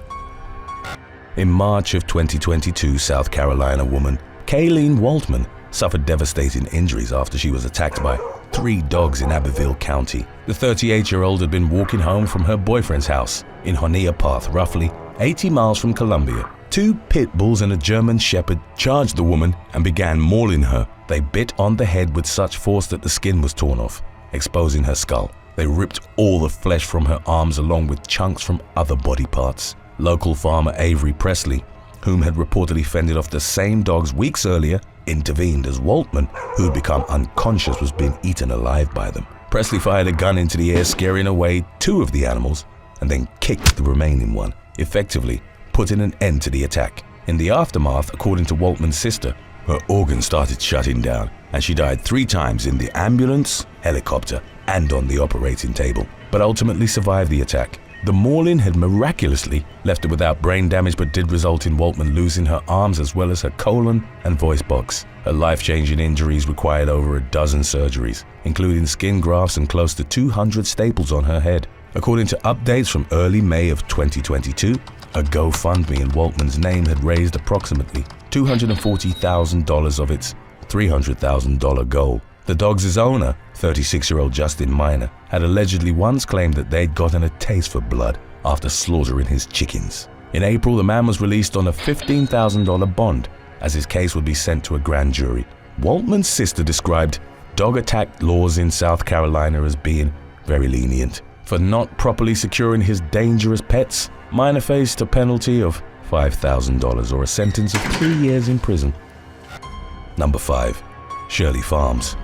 In March of 2022, South Carolina woman Kayleen Waltman suffered devastating injuries after she was attacked by 3 dogs in Abbeville County. The 38-year-old had been walking home from her boyfriend's house in Honea Path, roughly 80 miles from Columbia. 2 pit bulls and a German shepherd charged the woman and began mauling her. They bit on the head with such force that the skin was torn off, exposing her skull. They ripped all the flesh from her arms along with chunks from other body parts. Local farmer Avery Presley, whom had reportedly fended off the same dogs weeks earlier, intervened as Waltman, who had become unconscious, was being eaten alive by them. Presley fired a gun into the air, scaring away 2 of the animals, and then kicked the remaining one, effectively putting an end to the attack. In the aftermath, according to Waltman's sister, her organs started shutting down, and she died 3 times in the ambulance, helicopter, and on the operating table, but ultimately survived the attack. The mauling had miraculously left her without brain damage, but did result in Waltman losing her arms as well as her colon and voice box. Her life-changing injuries required over a dozen surgeries, including skin grafts and close to 200 staples on her head. According to updates from early May of 2022, a GoFundMe in Waltman's name had raised approximately $240,000 of its $300,000 goal. The dog's owner, 36-year-old Justin Minor, had allegedly once claimed that they'd gotten a taste for blood after slaughtering his chickens. In April, the man was released on a $15,000 bond, as his case would be sent to a grand jury. Waltman's sister described dog attack laws in South Carolina as being very lenient. For not properly securing his dangerous pets, Minor faced a penalty of $5,000 or a sentence of 3 years in prison. Number 5. Shirley Farms.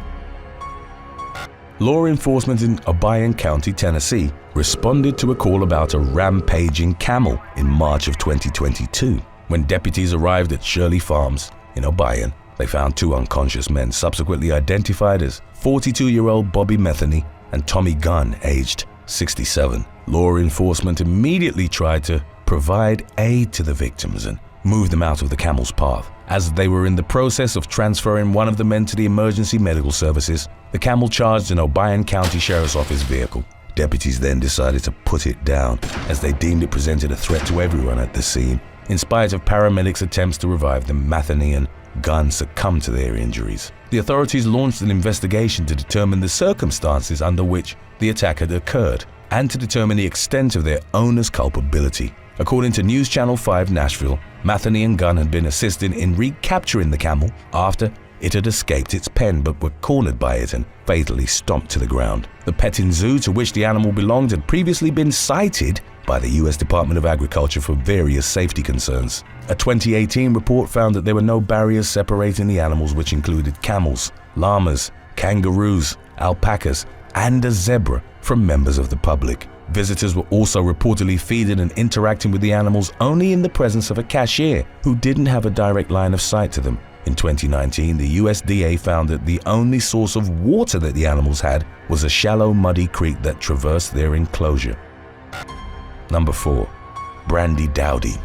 Law enforcement in Obion County, Tennessee, responded to a call about a rampaging camel in March of 2022. When deputies arrived at Shirley Farms in Obion, they found 2 unconscious men, subsequently identified as 42-year-old Bobby Metheny and Tommy Gunn, aged 67. Law enforcement immediately tried to provide aid to the victims and move them out of the camel's path. As they were in the process of transferring one of the men to the emergency medical services, the camel charged an Obion County Sheriff's Office vehicle. Deputies then decided to put it down, as they deemed it presented a threat to everyone at the scene. In spite of paramedics' attempts to revive them, Metheny and Gunn succumbed to their injuries. The authorities launched an investigation to determine the circumstances under which the attack had occurred and to determine the extent of their owner's culpability. According to News Channel 5 Nashville, Metheny and Gunn had been assisting in recapturing the camel after it had escaped its pen, but were cornered by it and fatally stomped to the ground. The petting zoo to which the animal belonged had previously been cited by the U.S. Department of Agriculture for various safety concerns. A 2018 report found that there were no barriers separating the animals, which included camels, llamas, kangaroos, alpacas, and a zebra, from members of the public. Visitors were also reportedly feeding and interacting with the animals only in the presence of a cashier who didn't have a direct line of sight to them. In 2019, the USDA found that the only source of water that the animals had was a shallow, muddy creek that traversed their enclosure. Number 4. Brandy Dowy.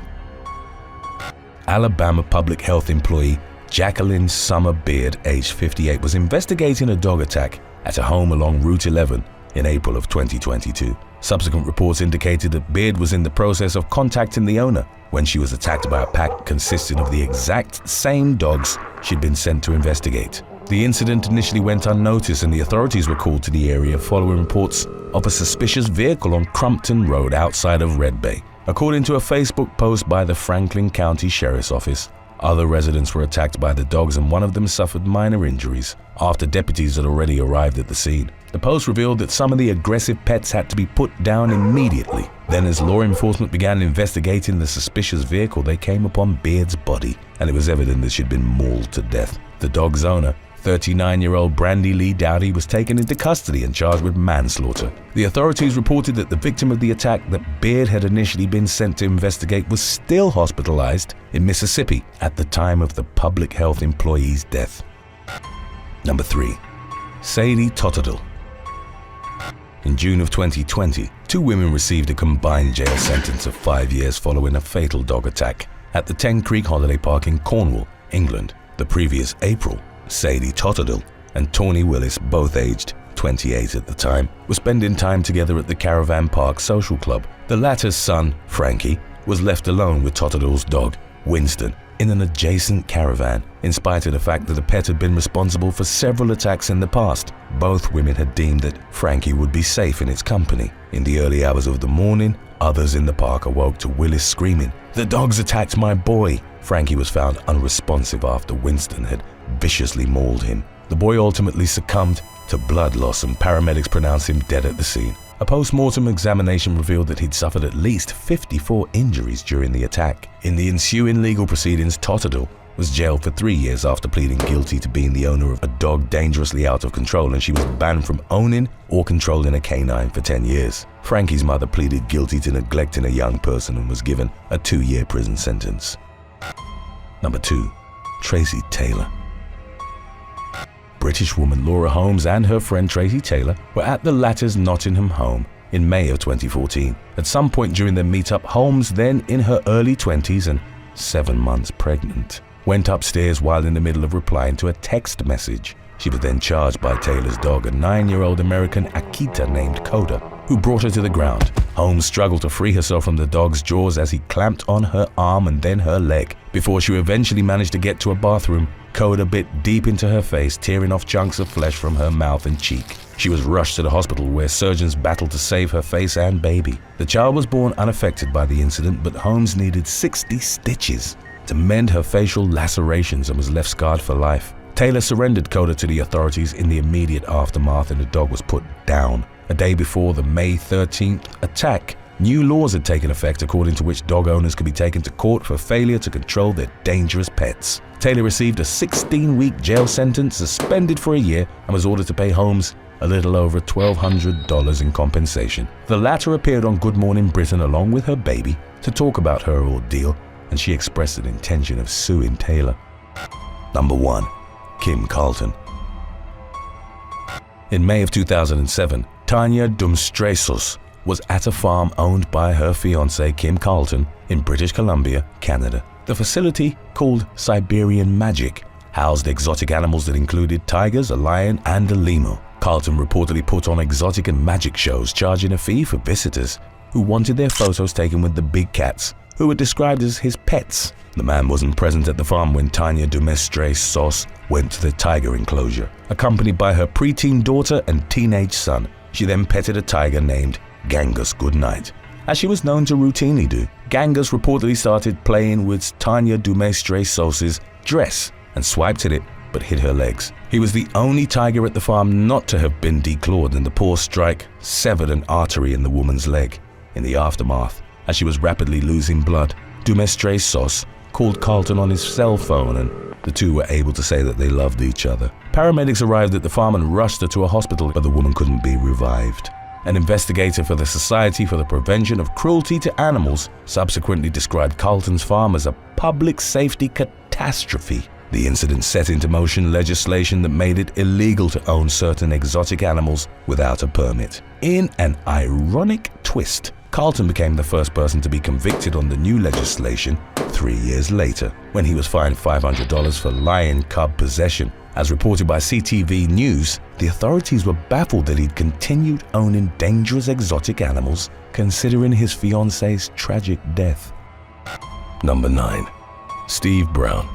Alabama public health employee Jacqueline Summer Beard, age 58, was investigating a dog attack at a home along Route 11 in April of 2022. Subsequent reports indicated that Beard was in the process of contacting the owner when she was attacked by a pack consisting of the exact same dogs she'd been sent to investigate. The incident initially went unnoticed, and the authorities were called to the area following reports of a suspicious vehicle on Crumpton Road outside of Red Bay. According to a Facebook post by the Franklin County Sheriff's Office, Other residents were attacked by the dogs and one of them suffered minor injuries after deputies had already arrived at the scene. The post revealed that some of the aggressive pets had to be put down immediately. Then as law enforcement began investigating the suspicious vehicle, they came upon Beard's body, and it was evident that she'd been mauled to death. The dog's owner, 39-year-old Brandy Dowy, was taken into custody and charged with manslaughter. The authorities reported that the victim of the attack that Beard had initially been sent to investigate was still hospitalized in Mississippi at the time of the public health employee's death. Number 3. Sadie Total. In June of 2020, 2 women received a combined jail sentence of 5 years following a fatal dog attack at the Ten Creek Holiday Park in Cornwall, England. The previous April, Sadie Total and Tawny Willis, both aged 28 at the time, were spending time together at the Caravan Park Social Club. The latter's son, Frankie, was left alone with Total's dog, Winston, in an adjacent caravan, in spite of the fact that the pet had been responsible for several attacks in the past. Both women had deemed that Frankie would be safe in its company. In the early hours of the morning, others in the park awoke to Willis screaming, "The dogs attacked my boy!" Frankie was found unresponsive after Winston had viciously mauled him. The boy ultimately succumbed to blood loss and paramedics pronounced him dead at the scene. A post-mortem examination revealed that he'd suffered at least 54 injuries during the attack. In the ensuing legal proceedings, Total was jailed for 3 years after pleading guilty to being the owner of a dog dangerously out of control, and she was banned from owning or controlling a canine for 10 years. Frankie's mother pleaded guilty to neglecting a young person and was given a 2-year prison sentence. Number 2. Tracy Taylor. British woman Laura Holmes and her friend Tracy Taylor were at the latter's Nottingham home in May of 2014. At some point during their meetup, Holmes, then in her early 20s and 7 months pregnant, went upstairs while in the middle of replying to a text message. She was then charged by Taylor's dog, a 9-year-old American Akita named Coda, who brought her to the ground. Holmes struggled to free herself from the dog's jaws as he clamped on her arm and then her leg. Before she eventually managed to get to a bathroom, Coda bit deep into her face, tearing off chunks of flesh from her mouth and cheek. She was rushed to the hospital where surgeons battled to save her face and baby. The child was born unaffected by the incident, but Holmes needed 60 stitches to mend her facial lacerations and was left scarred for life. Taylor surrendered Coda to the authorities in the immediate aftermath and the dog was put down. A day before the May 13th attack, new laws had taken effect according to which dog owners could be taken to court for failure to control their dangerous pets. Taylor received a 16-week jail sentence, suspended for a year, and was ordered to pay Holmes a little over $1,200 in compensation. The latter appeared on Good Morning Britain along with her baby to talk about her ordeal, and she expressed an intention of suing Taylor. Number 1. Kim Carlton. In May of 2007, Tanya Dumstresos was at a farm owned by her fiancé Kim Carlton in British Columbia, Canada. The facility, called Siberian Magic, housed exotic animals that included tigers, a lion, and a lemur. Carlton reportedly put on exotic and magic shows, charging a fee for visitors who wanted their photos taken with the big cats, who were described as his pets. The man wasn't present at the farm when Tanya Dumstresos went to the tiger enclosure, accompanied by her preteen daughter and teenage son. She then petted a tiger named Gangus goodnight, as she was known to routinely do. Gangus reportedly started playing with Tanya Dumstresos's dress and swiped at it, but hit her legs. He was the only tiger at the farm not to have been declawed, and the poor strike severed an artery in the woman's leg. In the aftermath, as she was rapidly losing blood, Dumstresos called Carlton on his cell phone, and the two were able to say that they loved each other. Paramedics arrived at the farm and rushed her to a hospital, but the woman couldn't be revived. An investigator for the Society for the Prevention of Cruelty to Animals subsequently described Carlton's farm as a public safety catastrophe. The incident set into motion legislation that made it illegal to own certain exotic animals without a permit. In an ironic twist, Carlton became the first person to be convicted on the new legislation 3 years later, when he was fined $500 for lion cub possession. As reported by CTV News, the authorities were baffled that he'd continued owning dangerous exotic animals, considering his fiancée's tragic death. Number 9. Steve Brown.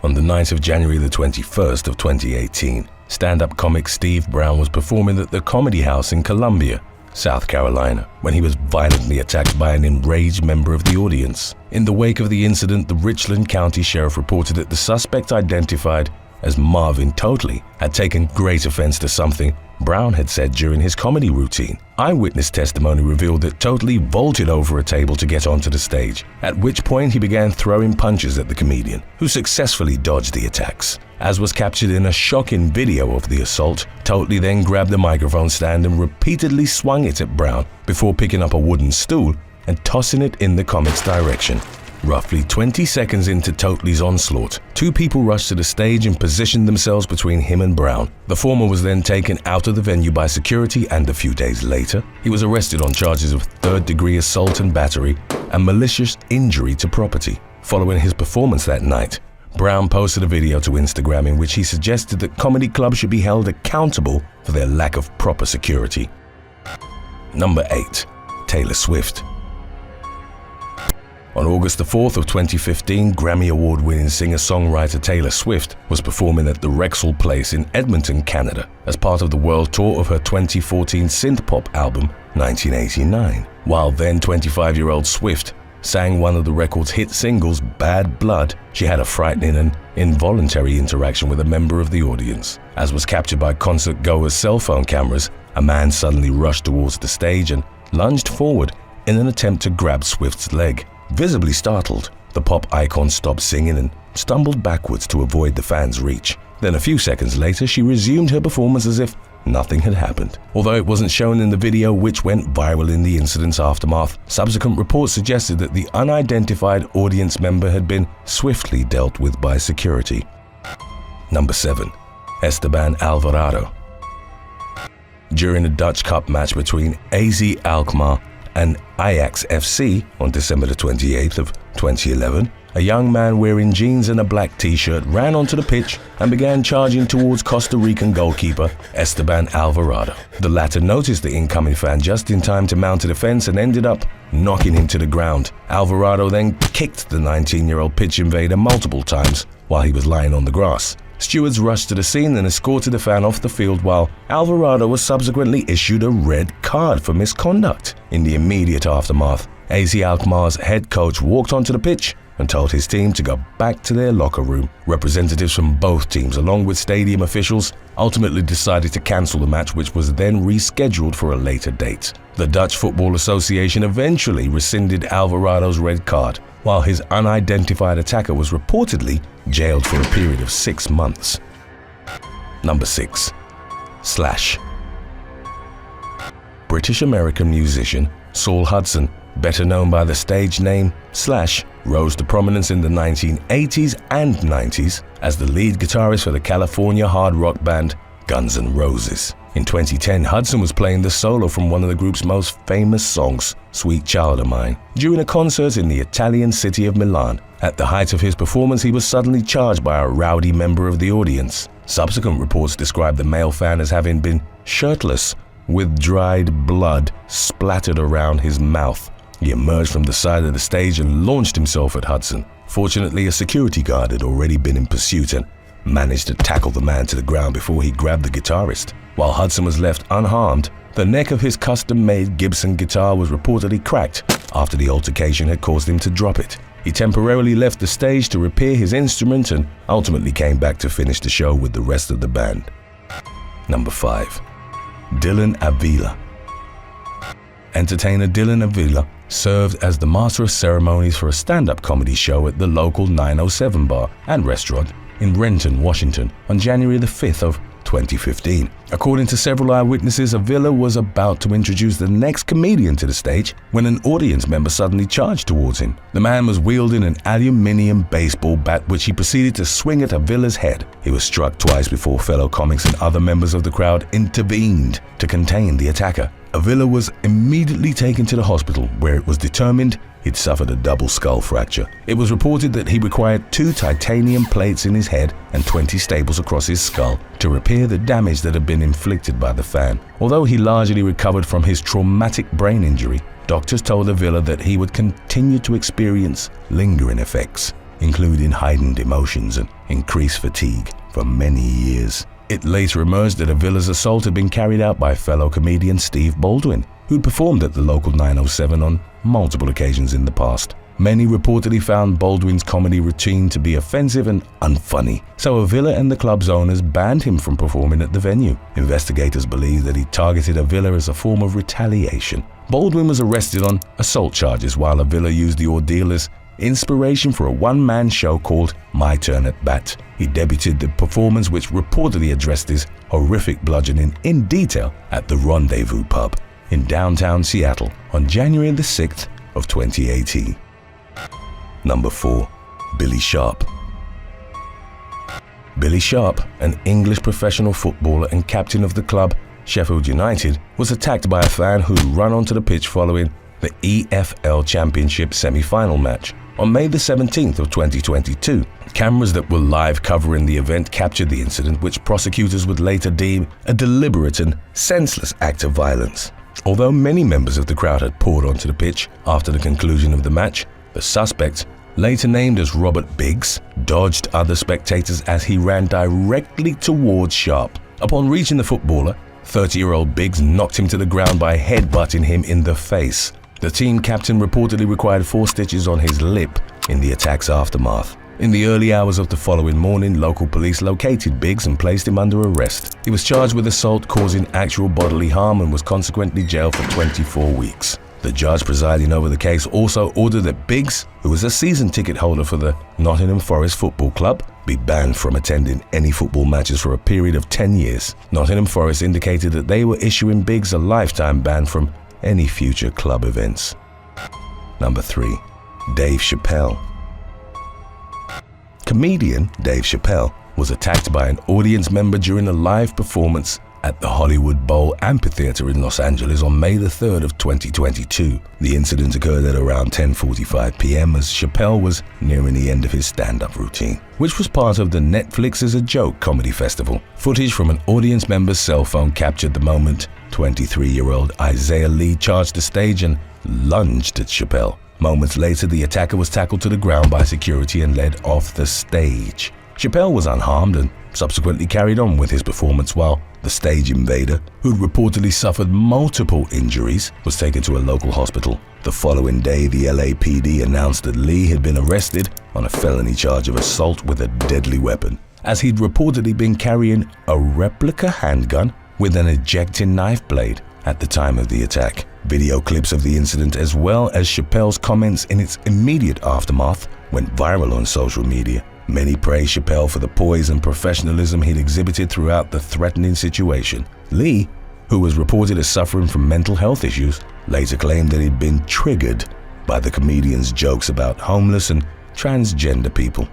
On the night of January the 21st of 2018, stand-up comic Steve Brown was performing at the Comedy House in Columbia, South Carolina, when he was violently attacked by an enraged member of the audience. In the wake of the incident, the Richland County Sheriff reported that the suspect, identified as Marvin Totally, had taken great offense to something Brown had said during his comedy routine. Eyewitness testimony revealed that Totally vaulted over a table to get onto the stage, at which point he began throwing punches at the comedian, who successfully dodged the attacks. As was captured in a shocking video of the assault, Totally then grabbed the microphone stand and repeatedly swung it at Brown before picking up a wooden stool and tossing it in the comic's direction. Roughly 20 seconds into Totaly's onslaught, two people rushed to the stage and positioned themselves between him and Brown. The former was then taken out of the venue by security, and a few days later, he was arrested on charges of third-degree assault and battery and malicious injury to property. Following his performance that night, Brown posted a video to Instagram in which he suggested that comedy clubs should be held accountable for their lack of proper security. Number 8. Taylor Swift. On August the 4th of 2015, Grammy Award-winning singer-songwriter Taylor Swift was performing at the Rexall Place in Edmonton, Canada, as part of the world tour of her 2014 synth-pop album, 1989. While then 25-year-old Swift sang one of the record's hit singles, Bad Blood, she had a frightening and involuntary interaction with a member of the audience. As was captured by concert-goers' cell phone cameras, a man suddenly rushed towards the stage and lunged forward in an attempt to grab Swift's leg. Visibly startled, the pop icon stopped singing and stumbled backwards to avoid the fans' reach. Then a few seconds later, she resumed her performance as if nothing had happened. Although it wasn't shown in the video, which went viral in the incident's aftermath, subsequent reports suggested that the unidentified audience member had been swiftly dealt with by security. Number 7. Estban Alvarado. During a Dutch Cup match between AZ Alkmaar and Ajax FC on December the 28th of 2011, a young man wearing jeans and a black t-shirt ran onto the pitch and began charging towards Costa Rican goalkeeper Estban Alvarado. The latter noticed the incoming fan just in time to mount a defense and ended up knocking him to the ground. Alvarado then kicked the 19-year-old pitch invader multiple times while he was lying on the grass. Stewards rushed to the scene and escorted the fan off the field, while Alvarado was subsequently issued a red card for misconduct. In the immediate aftermath, AZ Alkmaar's head coach walked onto the pitch and told his team to go back to their locker room. Representatives from both teams, along with stadium officials, ultimately decided to cancel the match, which was then rescheduled for a later date. The Dutch Football Association eventually rescinded Alvarado's red card, while his unidentified attacker was reportedly jailed for a period of 6 months. Number 6. Slash. British-American musician Saul Hudson, better known by the stage name Slash, rose to prominence in the 1980s and 90s as the lead guitarist for the California hard rock band Guns N' Roses. In 2010, Hudson was playing the solo from one of the group's most famous songs, Sweet Child of Mine, during a concert in the Italian city of Milan. At the height of his performance, he was suddenly charged by a rowdy member of the audience. Subsequent reports described the male fan as having been shirtless, with dried blood splattered around his mouth. He emerged from the side of the stage and launched himself at Hudson. Fortunately, a security guard had already been in pursuit and managed to tackle the man to the ground before he grabbed the guitarist. While Hudson was left unharmed, the neck of his custom-made Gibson guitar was reportedly cracked after the altercation had caused him to drop it. He temporarily left the stage to repair his instrument and ultimately came back to finish the show with the rest of the band. Number 5. Dylan Avila. Entertainer Dylan Avila served as the master of ceremonies for a stand-up comedy show at the local 907 bar and restaurant in Renton, Washington on January the 5th of 2015. According to several eyewitnesses, Avila was about to introduce the next comedian to the stage when an audience member suddenly charged towards him. The man was wielding an aluminium baseball bat, which he proceeded to swing at Avila's head. He was struck twice before fellow comics and other members of the crowd intervened to contain the attacker. Avila was immediately taken to the hospital, where it was determined he'd suffered a double skull fracture. It was reported that he required 2 titanium plates in his head and 20 staples across his skull to repair the damage that had been inflicted by the fan. Although he largely recovered from his traumatic brain injury, doctors told Avila that he would continue to experience lingering effects, including heightened emotions and increased fatigue, for many years. It later emerged that Avila's assault had been carried out by fellow comedian Steve Baldwin, who'd performed at the local 907 on multiple occasions in the past. Many reportedly found Baldwin's comedy routine to be offensive and unfunny, so Avila and the club's owners banned him from performing at the venue. Investigators believe that he targeted Avila as a form of retaliation. Baldwin was arrested on assault charges, while Avila used the ordeal as inspiration for a one-man show called My Turn at Bat. He debuted the performance, which reportedly addressed his horrific bludgeoning in detail at the Rendezvous pub in downtown Seattle on January the 6th of 2018. Number 4. Billy Sharp. Billy Sharp, an English professional footballer and captain of the club Sheffield United, was attacked by a fan who ran onto the pitch following the EFL Championship semi-final match. On May the 17th of 2022, cameras that were live covering the event captured the incident, which prosecutors would later deem a deliberate and senseless act of violence. Although many members of the crowd had poured onto the pitch after the conclusion of the match, the suspect, later named as Robert Biggs, dodged other spectators as he ran directly towards Sharp. Upon reaching the footballer, 30-year-old Biggs knocked him to the ground by headbutting him in the face. The team captain reportedly required 4 stitches on his lip in the attack's aftermath. In the early hours of the following morning, local police located Biggs and placed him under arrest. He was charged with assault causing actual bodily harm and was consequently jailed for 24 weeks. The judge presiding over the case also ordered that Biggs, who was a season ticket holder for the Nottingham Forest Football Club, be banned from attending any football matches for a period of 10 years. Nottingham Forest indicated that they were issuing Biggs a lifetime ban from any future club events. Number 3. Dave Chappelle. Comedian Dave Chappelle was attacked by an audience member during a live performance at the Hollywood Bowl Amphitheater in Los Angeles on May the 3rd of 2022. The incident occurred at around 10:45 p.m. as Chappelle was nearing the end of his stand-up routine, which was part of the Netflix as a Joke comedy festival. Footage from an audience member's cell phone captured the moment 23-year-old Isaiah Lee charged the stage and lunged at Chappelle. Moments later, the attacker was tackled to the ground by security and led off the stage. Chappelle was unharmed and subsequently carried on with his performance, while the stage invader, who'd reportedly suffered multiple injuries, was taken to a local hospital. The following day, the LAPD announced that Lee had been arrested on a felony charge of assault with a deadly weapon, as he'd reportedly been carrying a replica handgun with an ejecting knife blade at the time of the attack. Video clips of the incident, as well as Chappelle's comments in its immediate aftermath, went viral on social media. Many praised Chappelle for the poise and professionalism he'd exhibited throughout the threatening situation. Lee, who was reported as suffering from mental health issues, later claimed that he'd been triggered by the comedian's jokes about homeless and transgender people.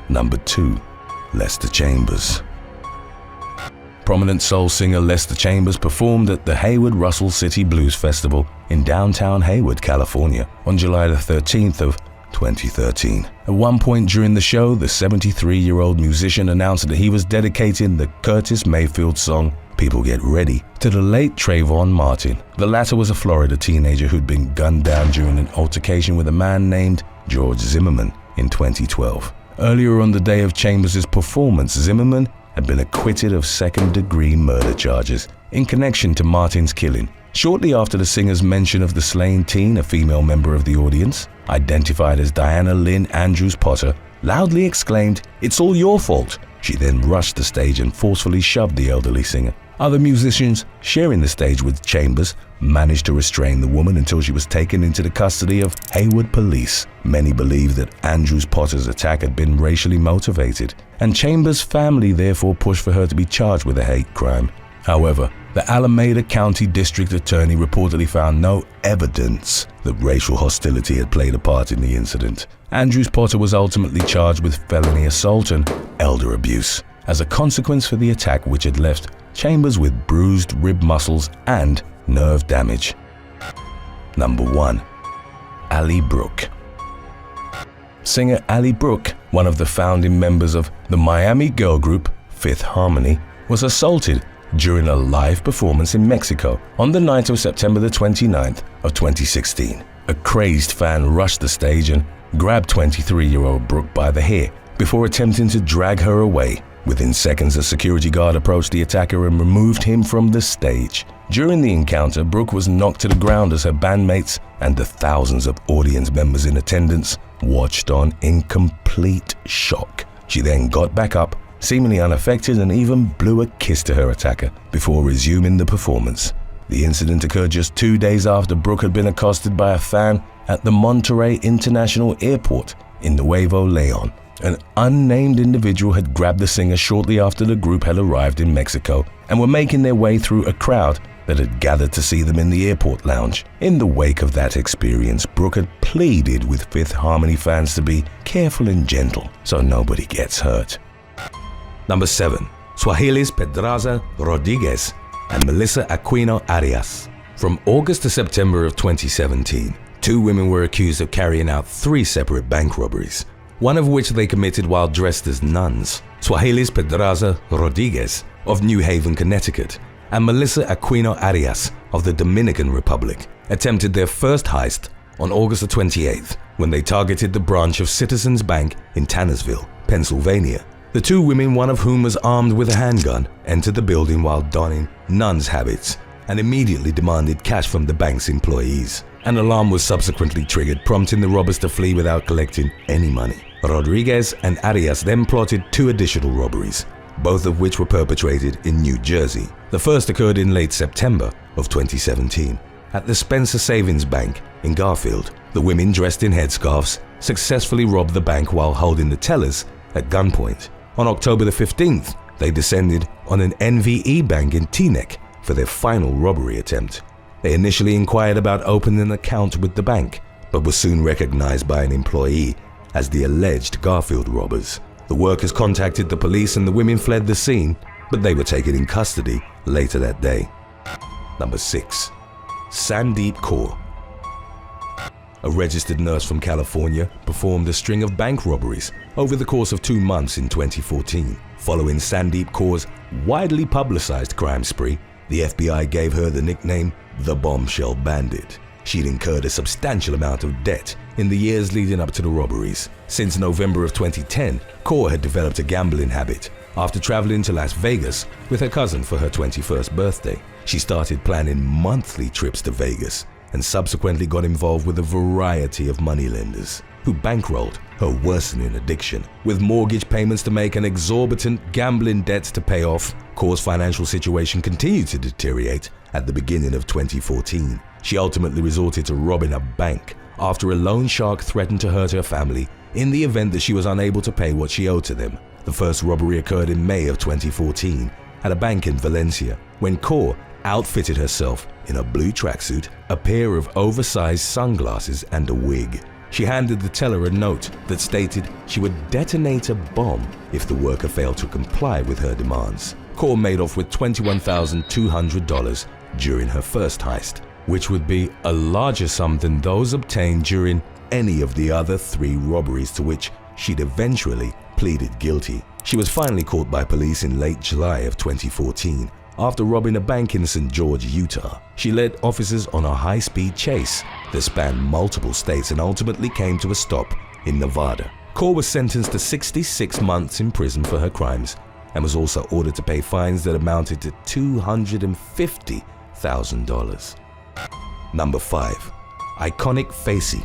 Number 2. Lester Chambers. Prominent soul singer Lester Chambers performed at the Hayward Russell City Blues Festival in downtown Hayward, California on July the 13th of 2013. At one point during the show, the 73-year-old musician announced that he was dedicating the Curtis Mayfield song People Get Ready to the late Trayvon Martin. The latter was a Florida teenager who'd been gunned down during an altercation with a man named George Zimmerman in 2012. Earlier on the day of Chambers' performance, Zimmerman had been acquitted of second-degree murder charges in connection to Martin's killing. Shortly after the singer's mention of the slain teen, a female member of the audience, identified as Diana Lynn Andrews Potter, loudly exclaimed, "It's all your fault." She then rushed the stage and forcefully shoved the elderly singer. Other musicians sharing the stage with Chambers managed to restrain the woman until she was taken into the custody of Hayward police. Many believe that Andrews Potter's attack had been racially motivated, and Chambers' family therefore pushed for her to be charged with a hate crime. However, the Alameda County District Attorney reportedly found no evidence that racial hostility had played a part in the incident. Andrews Potter was ultimately charged with felony assault and elder abuse as a consequence for the attack, which had left Chambers with bruised rib muscles and nerve damage. Number 1. Ally Brooke. Singer Ally Brooke, one of the founding members of the Miami girl group Fifth Harmony, was assaulted during a live performance in Mexico on the night of September the 29th of 2016. A crazed fan rushed the stage and grabbed 23-year-old Brooke by the hair before attempting to drag her away. Within seconds, a security guard approached the attacker and removed him from the stage. During the encounter, Brooke was knocked to the ground as her bandmates and the thousands of audience members in attendance watched on in complete shock. She then got back up, seemingly unaffected, and even blew a kiss to her attacker before resuming the performance. The incident occurred just 2 days after Brooke had been accosted by a fan at the Monterrey International Airport in Nuevo Leon. An unnamed individual had grabbed the singer shortly after the group had arrived in Mexico and were making their way through a crowd that had gathered to see them in the airport lounge. In the wake of that experience, Brooke had pleaded with Fifth Harmony fans to be careful and gentle so nobody gets hurt. Number 7. Swahili's Pedraza Rodriguez and Melissa Aquino Arias. From August to September of 2017, 2 women were accused of carrying out 3 separate bank robberies, one of which they committed while dressed as nuns. Swahili's Pedraza Rodriguez of New Haven, Connecticut, and Melissa Aquino Arias of the Dominican Republic attempted their first heist on August 28th when they targeted the branch of Citizens Bank in Tannersville, Pennsylvania. The 2 women, one of whom was armed with a handgun, entered the building while donning nuns' habits and immediately demanded cash from the bank's employees. An alarm was subsequently triggered, prompting the robbers to flee without collecting any money. Rodriguez and Arias then plotted 2 additional robberies, both of which were perpetrated in New Jersey. The first occurred in late September of 2017 at the Spencer Savings Bank in Garfield. The women, dressed in headscarves, successfully robbed the bank while holding the tellers at gunpoint. On October the 15th, they descended on an NVE bank in Teaneck for their final robbery attempt. They initially inquired about opening an account with the bank, but were soon recognized by an employee as the alleged Garfield robbers. The workers contacted the police and the women fled the scene, but they were taken in custody later that day. Number 6. Sandeep Kaur. A registered nurse from California performed a string of bank robberies over the course of 2 months in 2014. Following Sandeep Kaur's widely publicized crime spree, the FBI gave her the nickname the Bombshell Bandit. She'd incurred a substantial amount of debt in the years leading up to the robberies. Since November of 2010, Kaur had developed a gambling habit. After traveling to Las Vegas with her cousin for her 21st birthday, she started planning monthly trips to Vegas and subsequently got involved with a variety of moneylenders who bankrolled her worsening addiction. With mortgage payments to make and exorbitant gambling debts to pay off, Kaur's financial situation continued to deteriorate at the beginning of 2014. She ultimately resorted to robbing a bank after a loan shark threatened to hurt her family in the event that she was unable to pay what she owed to them. The first robbery occurred in May of 2014 at a bank in Valencia, when Kaur outfitted herself in a blue tracksuit, a pair of oversized sunglasses, and a wig. She handed the teller a note that stated she would detonate a bomb if the worker failed to comply with her demands. Kaur made off with $21,200 during her first heist, which would be a larger sum than those obtained during any of the other 3 robberies to which she'd eventually pleaded guilty. She was finally caught by police in late July of 2014 after robbing a bank in St. George, Utah. She led officers on a high-speed chase that spanned multiple states and ultimately came to a stop in Nevada. Kaur was sentenced to 66 months in prison for her crimes and was also ordered to pay fines that amounted to $250,000. Number 5. Iconic Facey.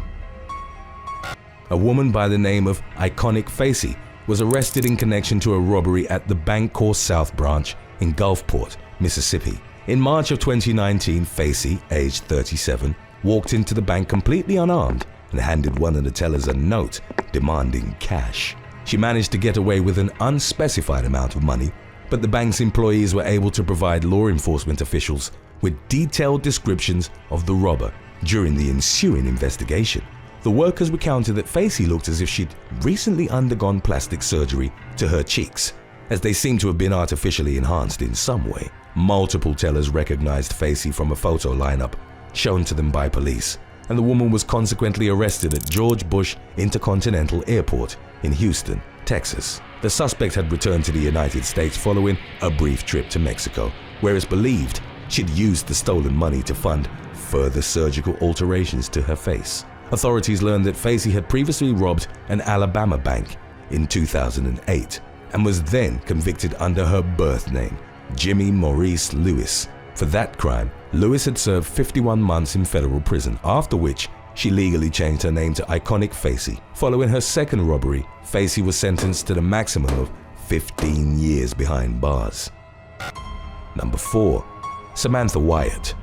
A woman by the name of Iconic Facey was arrested in connection to a robbery at the Bank Course South branch in Gulfport, Mississippi. In March of 2019, Facey, aged 37, walked into the bank completely unarmed and handed one of the tellers a note demanding cash. She managed to get away with an unspecified amount of money, but the bank's employees were able to provide law enforcement officials with detailed descriptions of the robber during the ensuing investigation. The workers recounted that Facey looked as if she'd recently undergone plastic surgery to her cheeks, as they seemed to have been artificially enhanced in some way. Multiple tellers recognized Facey from a photo lineup shown to them by police, and the woman was consequently arrested at George Bush Intercontinental Airport in Houston, Texas. The suspect had returned to the United States following a brief trip to Mexico, where it's believed she'd used the stolen money to fund further surgical alterations to her face. Authorities learned that Facey had previously robbed an Alabama bank in 2008, and was then convicted under her birth name, Jimmy Maurice Lewis. For that crime, Lewis had served 51 months in federal prison, after which she legally changed her name to Iconic Facey. Following her second robbery, Facey was sentenced to the maximum of 15 years behind bars. Number 4. Samantha Wyatt.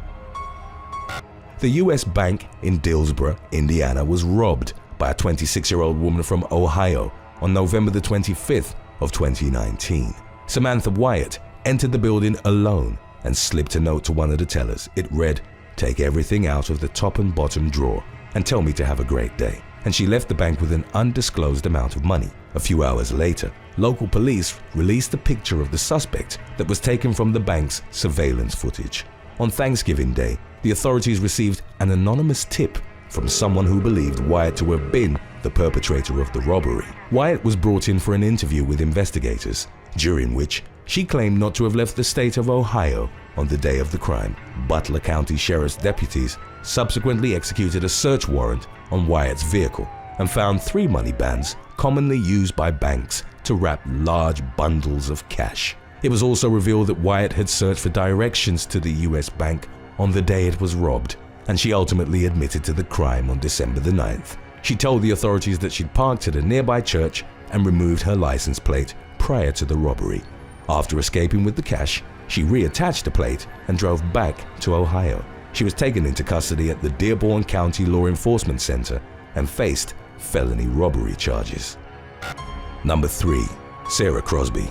The US Bank in Dillsboro, Indiana was robbed by a 26-year-old woman from Ohio on November the 25th of 2019. Samantha Wyatt entered the building alone and slipped a note to one of the tellers. It read, "Take everything out of the top and bottom drawer and tell me to have a great day." And she left the bank with an undisclosed amount of money. A few hours later, local police released a picture of the suspect that was taken from the bank's surveillance footage. On Thanksgiving Day, the authorities received an anonymous tip from someone who believed Wyatt to have been the perpetrator of the robbery. Wyatt was brought in for an interview with investigators, during which she claimed not to have left the state of Ohio on the day of the crime. Butler County Sheriff's deputies subsequently executed a search warrant on Wyatt's vehicle and found 3 money bands commonly used by banks to wrap large bundles of cash. It was also revealed that Wyatt had searched for directions to the US Bank on the day it was robbed, and she ultimately admitted to the crime on December the 9th. She told the authorities that she'd parked at a nearby church and removed her license plate prior to the robbery. After escaping with the cash, she reattached the plate and drove back to Ohio. She was taken into custody at the Dearborn County Law Enforcement Center and faced felony robbery charges. Number 3. Sarah Crosby.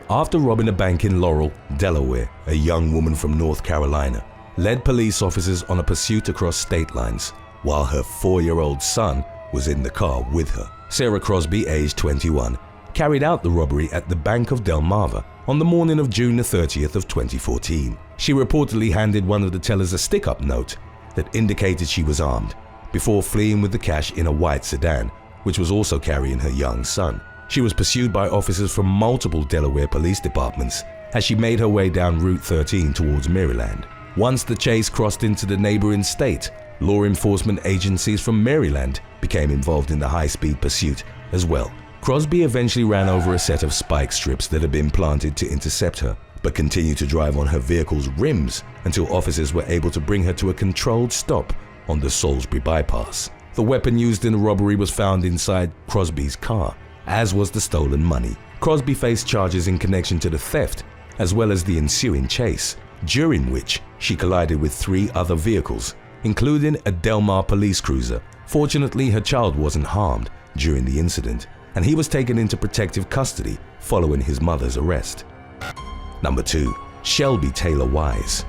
After robbing a bank in Laurel, Delaware, a young woman from North Carolina led police officers on a pursuit across state lines while her 4-year-old son was in the car with her. Sarah Crosby, aged 21, carried out the robbery at the Bank of Delmarva on the morning of June the 30th of 2014. She reportedly handed one of the tellers a stick-up note that indicated she was armed, before fleeing with the cash in a white sedan, which was also carrying her young son. She was pursued by officers from multiple Delaware police departments as she made her way down Route 13 towards Maryland. Once the chase crossed into the neighboring state, law enforcement agencies from Maryland became involved in the high-speed pursuit as well. Crosby eventually ran over a set of spike strips that had been planted to intercept her, but continued to drive on her vehicle's rims until officers were able to bring her to a controlled stop on the Salisbury bypass. The weapon used in the robbery was found inside Crosby's car, as was the stolen money. Crosby faced charges in connection to the theft, as well as the ensuing chase, during which she collided with 3 other vehicles, including a Delmar police cruiser. Fortunately, her child wasn't harmed during the incident, and he was taken into protective custody following his mother's arrest. Number 2. Shelby Taylor Wise.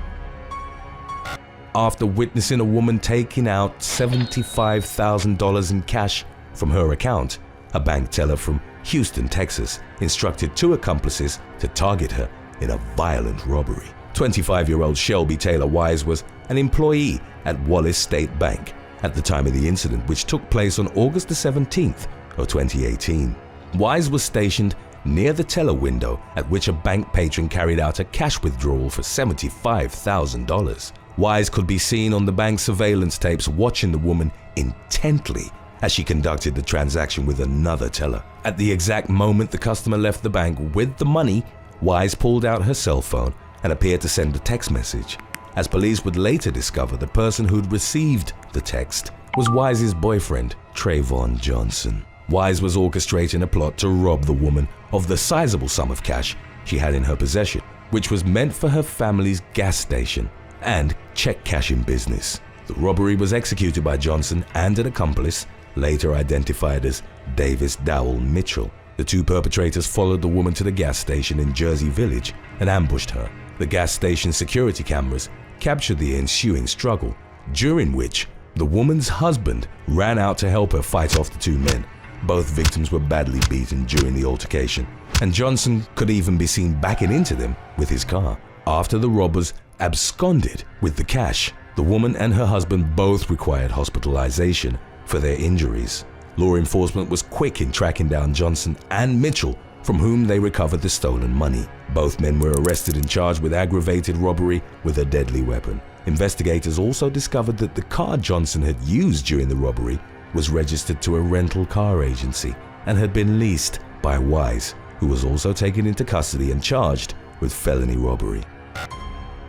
After witnessing a woman taking out $75,000 in cash from her account, a bank teller from Houston, Texas, instructed 2 accomplices to target her in a violent robbery. 25-year-old Shelby Taylor Wise was an employee at Wallace State Bank at the time of the incident, which took place on August the 17th of 2018. Wise was stationed near the teller window at which a bank patron carried out a cash withdrawal for $75,000. Wise could be seen on the bank's surveillance tapes watching the woman intently as she conducted the transaction with another teller. At the exact moment the customer left the bank with the money, Wise pulled out her cell phone and appeared to send a text message. As police would later discover, the person who'd received the text was Wise's boyfriend, Trayvon Johnson. Wise was orchestrating a plot to rob the woman of the sizable sum of cash she had in her possession, which was meant for her family's gas station and check cashing business. The robbery was executed by Johnson and an accomplice, later identified as Davis Dowell Mitchell. The 2 perpetrators followed the woman to the gas station in Jersey Village and ambushed her. The gas station security cameras captured the ensuing struggle, during which the woman's husband ran out to help her fight off the 2 men. Both victims were badly beaten during the altercation, and Johnson could even be seen backing into them with his car. After the robbers absconded with the cash, the woman and her husband both required hospitalization for their injuries. Law enforcement was quick in tracking down Johnson and Mitchell, from whom they recovered the stolen money. Both men were arrested and charged with aggravated robbery with a deadly weapon. Investigators also discovered that the car Johnson had used during the robbery was registered to a rental car agency and had been leased by Wise, who was also taken into custody and charged with felony robbery.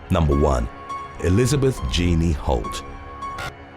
Number 1. Elizabeth Jeannie Holt.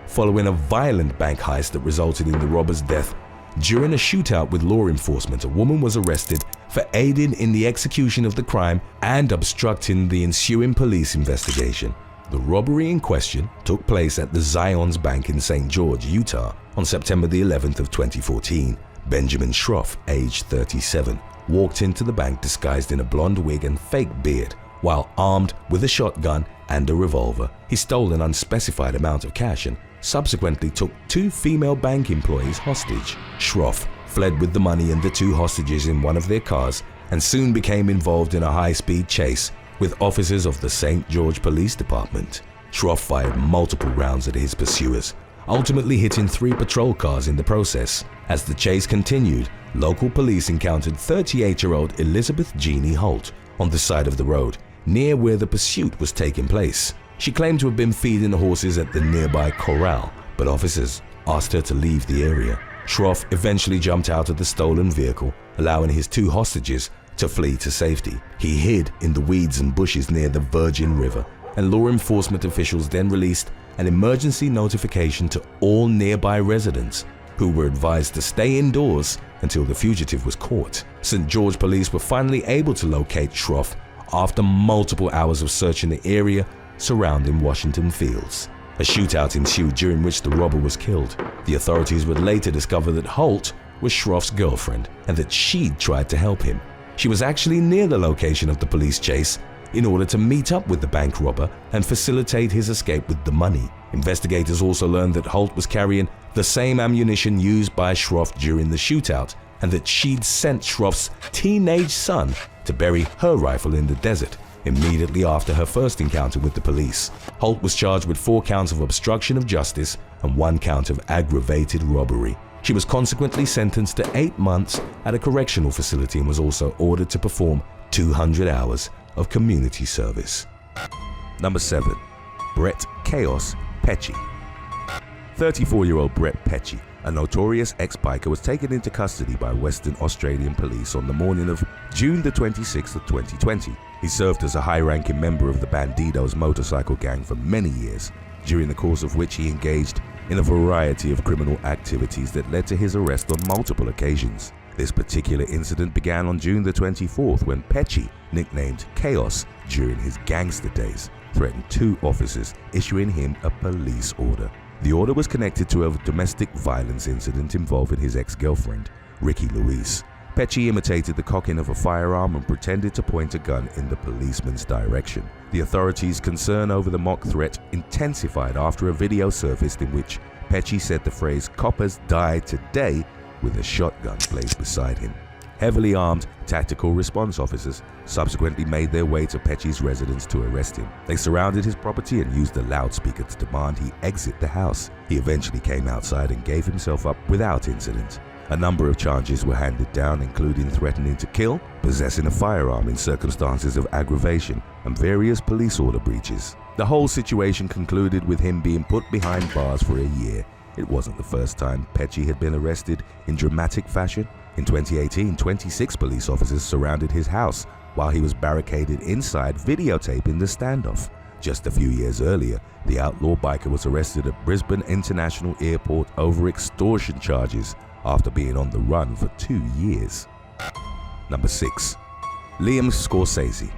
Following a violent bank heist that resulted in the robber's death, during a shootout with law enforcement, a woman was arrested for aiding in the execution of the crime and obstructing the ensuing police investigation. The robbery in question took place at the Zions Bank in St. George, Utah on September the 11th of 2014. Benjamin Schroff, aged 37, walked into the bank disguised in a blonde wig and fake beard. While armed with a shotgun and a revolver, he stole an unspecified amount of cash and subsequently took 2 female bank employees hostage. Schroff fled with the money and the 2 hostages in one of their cars and soon became involved in a high-speed chase with officers of the St. George Police Department. Schroff fired multiple rounds at his pursuers, ultimately hitting 3 patrol cars in the process. As the chase continued, local police encountered 38-year-old Elizabeth Jeannie Holt on the side of the road, near where the pursuit was taking place. She claimed to have been feeding the horses at the nearby corral, but officers asked her to leave the area. Schroff eventually jumped out of the stolen vehicle, allowing his 2 hostages to flee to safety. He hid in the weeds and bushes near the Virgin River, and law enforcement officials then released an emergency notification to all nearby residents, who were advised to stay indoors until the fugitive was caught. St. George police were finally able to locate Schroff after multiple hours of searching the area surrounding Washington Fields. A shootout ensued during which the robber was killed. The authorities would later discover that Holt was Schroff's girlfriend and that she'd tried to help him. She was actually near the location of the police chase in order to meet up with the bank robber and facilitate his escape with the money. Investigators also learned that Holt was carrying the same ammunition used by Schroff during the shootout and that she'd sent Schroff's teenage son to bury her rifle in the desert immediately after her first encounter with the police. Holt was charged with 4 counts of obstruction of justice and 1 count of aggravated robbery. She was consequently sentenced to 8 months at a correctional facility and was also ordered to perform 200 hours of community service. Number 7. Brett Chaos Pecci. 34-year-old Brett Pecci, a notorious ex-biker, was taken into custody by Western Australian police on the morning of June the 26th of 2020. He served as a high-ranking member of the Bandidos motorcycle gang for many years, during the course of which he engaged in a variety of criminal activities that led to his arrest on multiple occasions. This particular incident began on June the 24th when Pecci, nicknamed Chaos during his gangster days, threatened 2 officers, issuing him a police order. The order was connected to a domestic violence incident involving his ex-girlfriend, Ricky Louise. Pecci imitated the cocking of a firearm and pretended to point a gun in the policeman's direction. The authorities' concern over the mock threat intensified after a video surfaced in which Pecci said the phrase "coppers die today" with a shotgun placed beside him. Heavily armed tactical response officers subsequently made their way to Pecci's residence to arrest him. They surrounded his property and used a loudspeaker to demand he exit the house. He eventually came outside and gave himself up without incident. A number of charges were handed down, including threatening to kill, possessing a firearm in circumstances of aggravation, and various police order breaches. The whole situation concluded with him being put behind bars for a year. It wasn't the first time Pecci had been arrested in dramatic fashion. In 2018, 26 police officers surrounded his house while he was barricaded inside, videotaping the standoff. Just a few years earlier, the outlaw biker was arrested at Brisbane International Airport over extortion charges after being on the run for 2 years. Number 6. Liam Scorsese.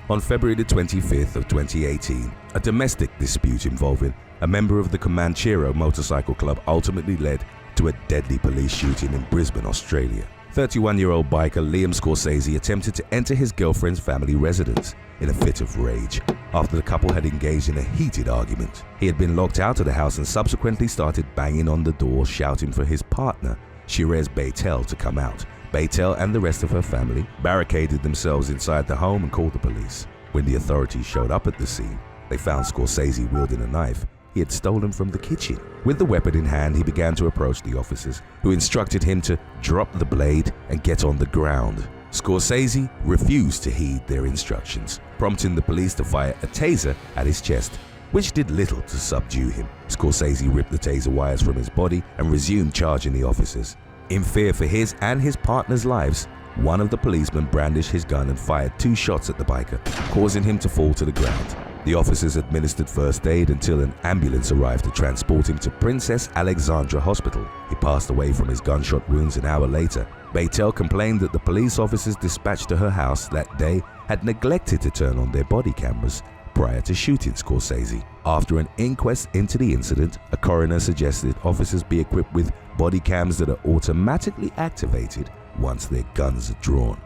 On February the 25th of 2018, a domestic dispute involving a member of the Comanchero Motorcycle Club ultimately led to a deadly police shooting in Brisbane, Australia. 31-year-old biker Liam Scorsese attempted to enter his girlfriend's family residence in a fit of rage after the couple had engaged in a heated argument. He had been locked out of the house and subsequently started banging on the door, shouting for his partner, Shirez Betrayal, to come out. Betrayal and the rest of her family barricaded themselves inside the home and called the police. When the authorities showed up at the scene, they found Scorsese wielding a knife he had stolen from the kitchen. With the weapon in hand, he began to approach the officers, who instructed him to drop the blade and get on the ground. Scorsese refused to heed their instructions, prompting the police to fire a taser at his chest, which did little to subdue him. Scorsese ripped the taser wires from his body and resumed charging the officers. In fear for his and his partner's lives, one of the policemen brandished his gun and fired 2 shots at the biker, causing him to fall to the ground. The officers administered first aid until an ambulance arrived to transport him to Princess Alexandra Hospital. He passed away from his gunshot wounds an hour later. Betrayal complained that the police officers dispatched to her house that day had neglected to turn on their body cameras prior to shooting Scorsese. After an inquest into the incident, a coroner suggested officers be equipped with body cams that are automatically activated once their guns are drawn.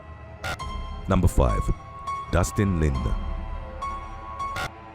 Number 5. Dustin Linder.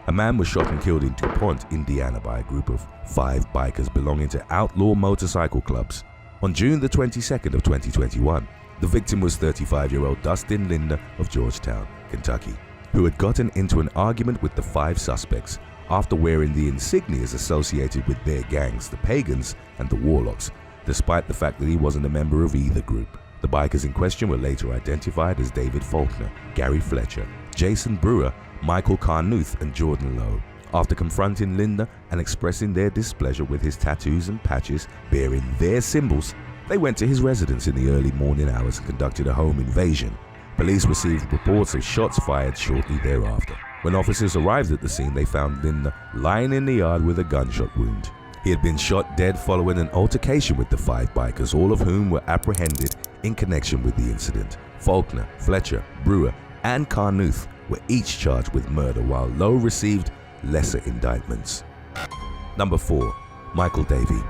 A man was shot and killed in DuPont, Indiana by a group of 5 bikers belonging to outlaw motorcycle clubs. On June the 22nd of 2021, the victim was 35-year-old Dustin Linder of Georgetown, Kentucky, who had gotten into an argument with the 5 suspects after wearing the insignias associated with their gangs, the Pagans and the Warlocks, despite the fact that he wasn't a member of either group. The bikers in question were later identified as David Faulkner, Gary Fletcher, Jason Brewer, Michael Carnuth and Jordan Lowe. After confronting Linder and expressing their displeasure with his tattoos and patches bearing their symbols, they went to his residence in the early morning hours and conducted a home invasion. Police received reports of shots fired shortly thereafter. When officers arrived at the scene, they found Linder lying in the yard with a gunshot wound. He had been shot dead following an altercation with the 5 bikers, all of whom were apprehended in connection with the incident. Faulkner, Fletcher, Brewer, and Carnuth were each charged with murder, while Lowe received lesser indictments. Number 4. Michael Davey.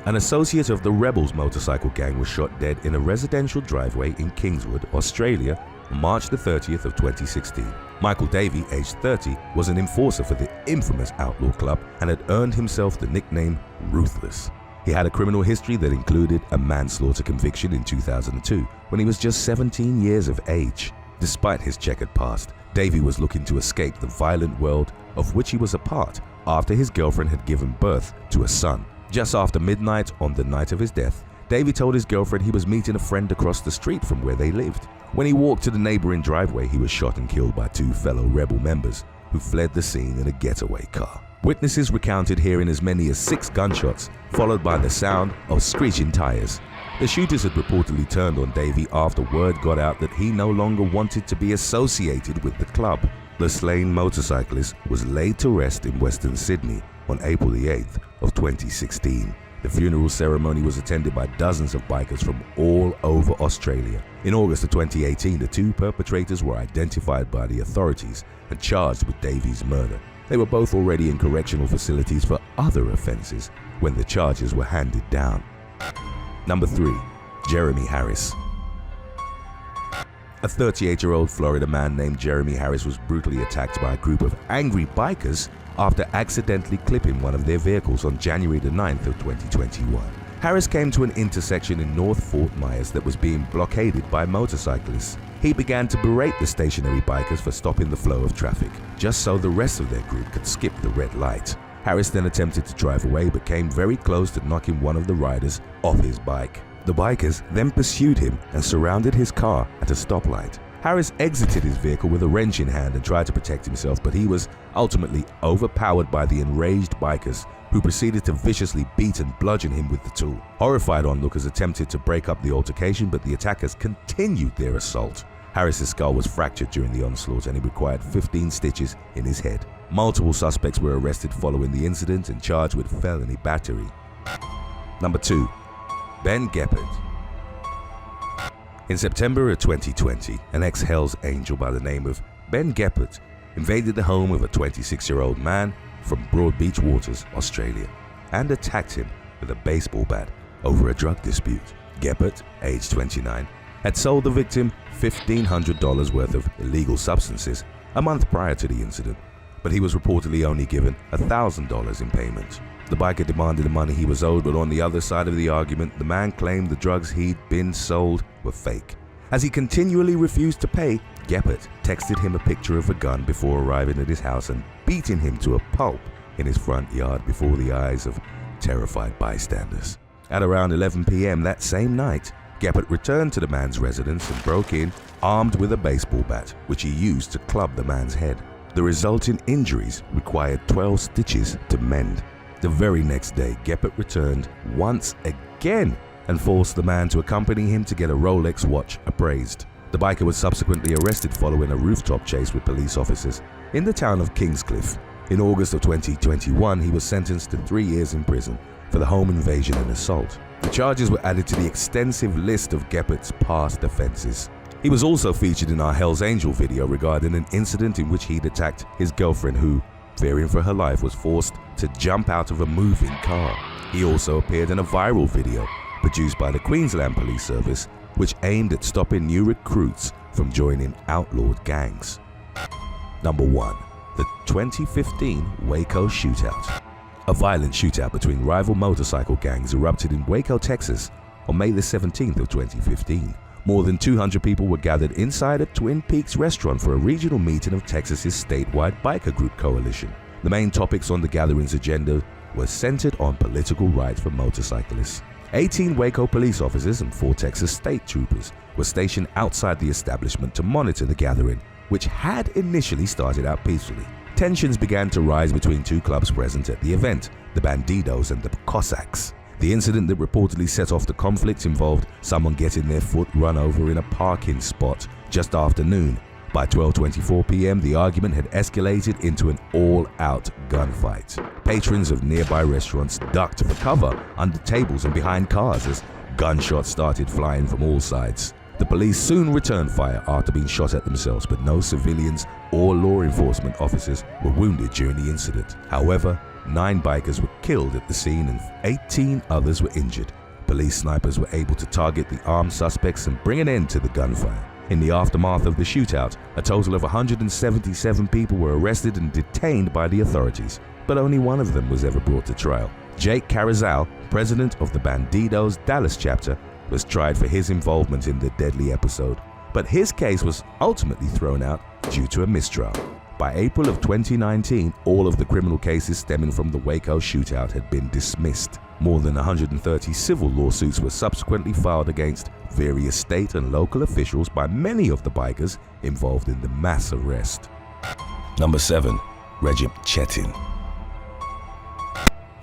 An associate of the Rebels motorcycle gang was shot dead in a residential driveway in Kingswood, Australia on March the 30th of 2016. Michael Davey, aged 30, was an enforcer for the infamous outlaw club and had earned himself the nickname Ruthless. He had a criminal history that included a manslaughter conviction in 2002 when he was just 17 years of age. Despite his checkered past, Davey was looking to escape the violent world of which he was a part after his girlfriend had given birth to a son. Just after midnight on the night of his death, Davey told his girlfriend he was meeting a friend across the street from where they lived. When he walked to the neighboring driveway, he was shot and killed by 2 fellow rebel members who fled the scene in a getaway car. Witnesses recounted hearing as many as 6 gunshots, followed by the sound of screeching tires. The shooters had reportedly turned on Davey after word got out that he no longer wanted to be associated with the club. The slain motorcyclist was laid to rest in Western Sydney on April the 8th of 2016. The funeral ceremony was attended by dozens of bikers from all over Australia. In August of 2018, the 2 perpetrators were identified by the authorities and charged with Davey's murder. They were both already in correctional facilities for other offenses when the charges were handed down. Number 3. Jeremy Harris. A 38-year-old Florida man named Jeremy Harris was brutally attacked by a group of angry bikers after accidentally clipping one of their vehicles on January the 9th of 2021. Harris came to an intersection in North Fort Myers that was being blockaded by motorcyclists. He began to berate the stationary bikers for stopping the flow of traffic, just so the rest of their group could skip the red light. Harris then attempted to drive away but came very close to knocking one of the riders off his bike. The bikers then pursued him and surrounded his car at a stoplight. Harris exited his vehicle with a wrench in hand and tried to protect himself, but he was ultimately overpowered by the enraged bikers, who proceeded to viciously beat and bludgeon him with the tool. Horrified onlookers attempted to break up the altercation, but the attackers continued their assault. Harris's skull was fractured during the onslaught and he required 15 stitches in his head. Multiple suspects were arrested following the incident and charged with felony battery. Number 2. Ben Geppert. In September of 2020, an ex-Hells Angel by the name of Ben Geppert invaded the home of a 26-year-old man from Broadbeach Waters, Australia, and attacked him with a baseball bat over a drug dispute. Geppert, aged 29, had sold the victim $1,500 worth of illegal substances a month prior to the incident, but he was reportedly only given $1,000 in payment. The biker demanded the money he was owed, but on the other side of the argument, the man claimed the drugs he'd been sold were fake. As he continually refused to pay, Geppert texted him a picture of a gun before arriving at his house and beating him to a pulp in his front yard before the eyes of terrified bystanders. At around 11 p.m. that same night, Geppert returned to the man's residence and broke in, armed with a baseball bat, which he used to club the man's head. The resulting injuries required 12 stitches to mend. The very next day, Geppert returned once again and forced the man to accompany him to get a Rolex watch appraised. The biker was subsequently arrested following a rooftop chase with police officers in the town of Kingscliff. In August of 2021, he was sentenced to 3 years in prison for the home invasion and assault. The charges were added to the extensive list of Geppert's past offenses. He was also featured in our Hell's Angel video regarding an incident in which he'd attacked his girlfriend who, fearing for her life, was forced to jump out of a moving car. He also appeared in a viral video produced by the Queensland Police Service, which aimed at stopping new recruits from joining outlawed gangs. Number 1. The 2015 Waco Shootout. A violent shootout between rival motorcycle gangs erupted in Waco, Texas on May the 17th of 2015. More than 200 people were gathered inside a Twin Peaks restaurant for a regional meeting of Texas's statewide biker group coalition. The main topics on the gathering's agenda were centered on political rights for motorcyclists. 18 Waco police officers and 4 Texas state troopers were stationed outside the establishment to monitor the gathering, which had initially started out peacefully. Tensions began to rise between 2 clubs present at the event, the Bandidos and the Cossacks. The incident that reportedly set off the conflict involved someone getting their foot run over in a parking spot just after noon. By 12:24 p.m., the argument had escalated into an all-out gunfight. Patrons of nearby restaurants ducked for cover under tables and behind cars as gunshots started flying from all sides. The police soon returned fire after being shot at themselves, but no civilians or law enforcement officers were wounded during the incident. However, 9 bikers were killed at the scene and 18 others were injured. Police snipers were able to target the armed suspects and bring an end to the gunfire. In the aftermath of the shootout, a total of 177 people were arrested and detained by the authorities, but only one of them was ever brought to trial. Jake Carrizal, president of the Bandidos Dallas chapter, was tried for his involvement in the deadly episode, but his case was ultimately thrown out due to a mistrial. By April of 2019, all of the criminal cases stemming from the Waco shootout had been dismissed. More than 130 civil lawsuits were subsequently filed against various state and local officials by many of the bikers involved in the mass arrest. Number 7. Recep Çetin.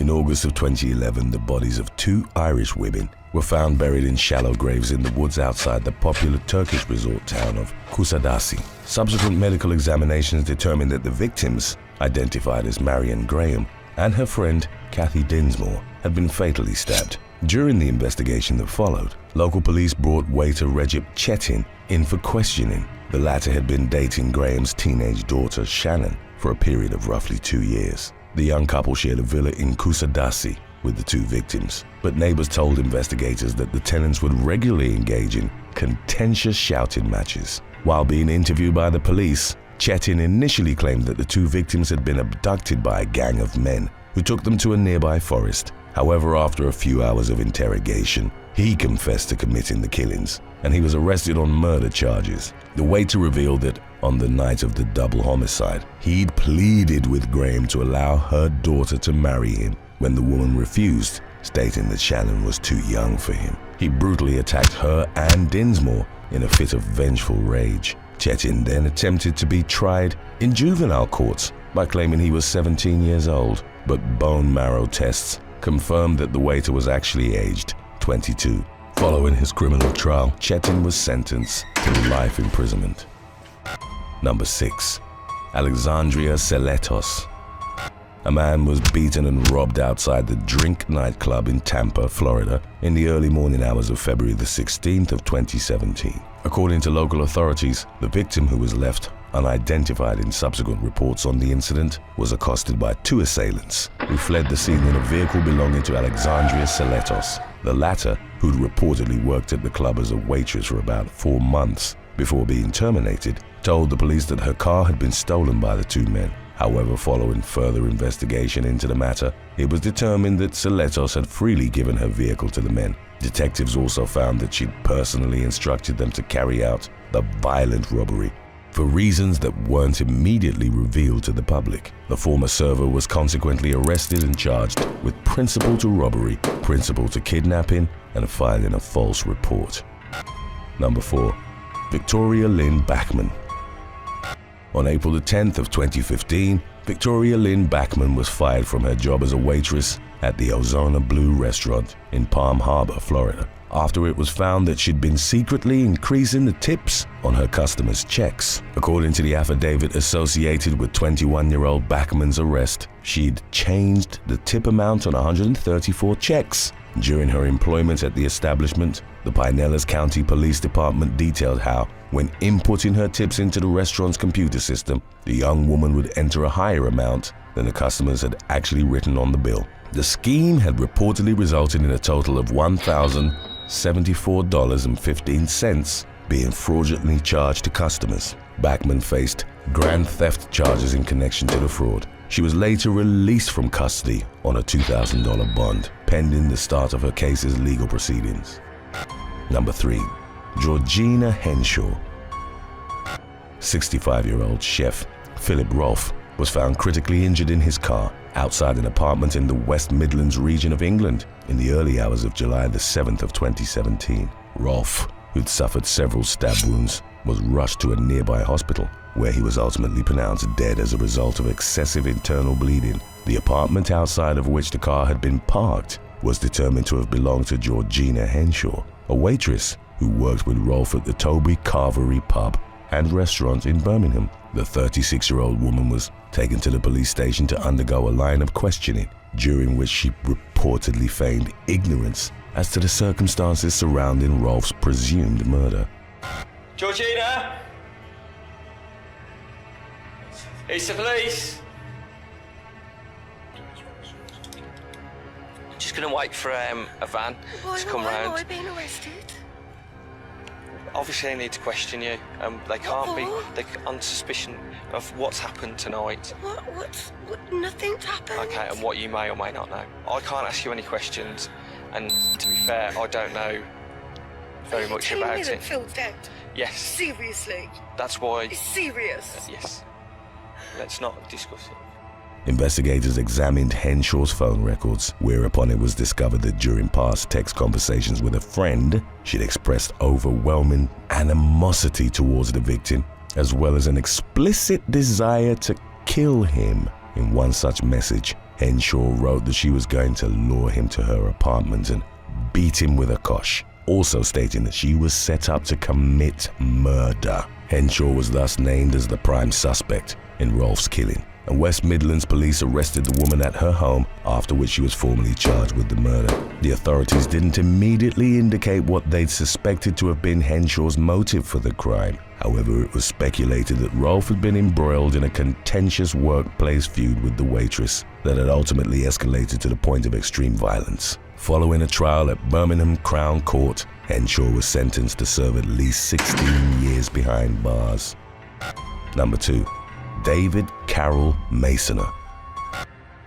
In August of 2011, the bodies of 2 Irish women were found buried in shallow graves in the woods outside the popular Turkish resort town of Kusadasi. Subsequent medical examinations determined that the victims, identified as Marion Graham, and her friend Kathy Dinsmore, had been fatally stabbed. During the investigation that followed, local police brought waiter Recep Çetin in for questioning. The latter had been dating Graham's teenage daughter Shannon for a period of roughly 2 years. The young couple shared a villa in Kusadasi with the 2 victims, but neighbors told investigators that the tenants would regularly engage in contentious shouting matches. While being interviewed by the police, Çetin initially claimed that the 2 victims had been abducted by a gang of men who took them to a nearby forest. However, after a few hours of interrogation, he confessed to committing the killings, and he was arrested on murder charges. The waiter revealed that on the night of the double homicide, he'd pleaded with Graham to allow her daughter to marry him when the woman refused, stating that Shannon was too young for him. He brutally attacked her and Dinsmore in a fit of vengeful rage. Çetin then attempted to be tried in juvenile courts by claiming he was 17 years old, but bone marrow tests confirmed that the waiter was actually aged 22. Following his criminal trial, Çetin was sentenced to life imprisonment. Number 6. Alexandria Seletos. A man was beaten and robbed outside the Drink nightclub in Tampa, Florida, in the early morning hours of February the 16th of 2017. According to local authorities, the victim, who was left unidentified in subsequent reports on the incident, was accosted by 2 assailants who fled the scene in a vehicle belonging to Alexandria Seletos. The latter, who'd reportedly worked at the club as a waitress for about 4 months before being terminated, told the police that her car had been stolen by the 2 men. However, following further investigation into the matter, it was determined that Seletos had freely given her vehicle to the men. Detectives also found that she'd personally instructed them to carry out the violent robbery. For reasons that weren't immediately revealed to the public, the former server was consequently arrested and charged with principal to robbery, principal to kidnapping, and filing a false report. Number 4. Victoria Lynn Bachman. On April the 10th of 2015, Victoria Lynn Backman was fired from her job as a waitress at the Ozona Blue restaurant in Palm Harbor, Florida, after it was found that she'd been secretly increasing the tips on her customers' checks. According to the affidavit associated with 21-year-old Backman's arrest, she'd changed the tip amount on 134 checks. During her employment at the establishment, the Pinellas County Police Department detailed how, when inputting her tips into the restaurant's computer system, the young woman would enter a higher amount than the customers had actually written on the bill. The scheme had reportedly resulted in a total of $1,074.15 being fraudulently charged to customers. Backman faced grand theft charges in connection to the fraud. She was later released from custody on a $2,000 bond, pending the start of her case's legal proceedings. Number 3. Georgina Henshaw. 65-year-old chef Philip Rolfe was found critically injured in his car outside an apartment in the West Midlands region of England in the early hours of July the 7th of 2017. Rolfe, who'd suffered several stab wounds, was rushed to a nearby hospital, where he was ultimately pronounced dead as a result of excessive internal bleeding. The apartment outside of which the car had been parked was determined to have belonged to Georgina Henshaw, a waitress who worked with Rolfe at the Toby Carvery pub and restaurant in Birmingham. The 36-year-old woman was taken to the police station to undergo a line of questioning, during which she reportedly feigned ignorance as to the circumstances surrounding Rolfe's presumed murder. Georgina? It's the police. Just gonna wait for a van to come round. Why am I being arrested? Obviously, they need to question you. They can't be on suspicion of what's happened tonight. What? Nothing's happened. Okay, and what you may or may not know. I can't ask you any questions, and to be fair, I don't know very much about it. That Phil's dead? Yes. Seriously? That's why. It's serious? Yes. Let's not discuss it. Investigators examined Henshaw's phone records, whereupon it was discovered that during past text conversations with a friend, she'd expressed overwhelming animosity towards the victim, as well as an explicit desire to kill him. In one such message, Henshaw wrote that she was going to lure him to her apartment and beat him with a kosh, also stating that she was set up to commit murder. Henshaw was thus named as the prime suspect in Rolfe's killing, and West Midlands police arrested the woman at her home, after which she was formally charged with the murder. The authorities didn't immediately indicate what they'd suspected to have been Henshaw's motive for the crime. However, it was speculated that Rolfe had been embroiled in a contentious workplace feud with the waitress that had ultimately escalated to the point of extreme violence. Following a trial at Birmingham Crown Court, Henshaw was sentenced to serve at least 16 years behind bars. Number 2. David Carroll Masoner.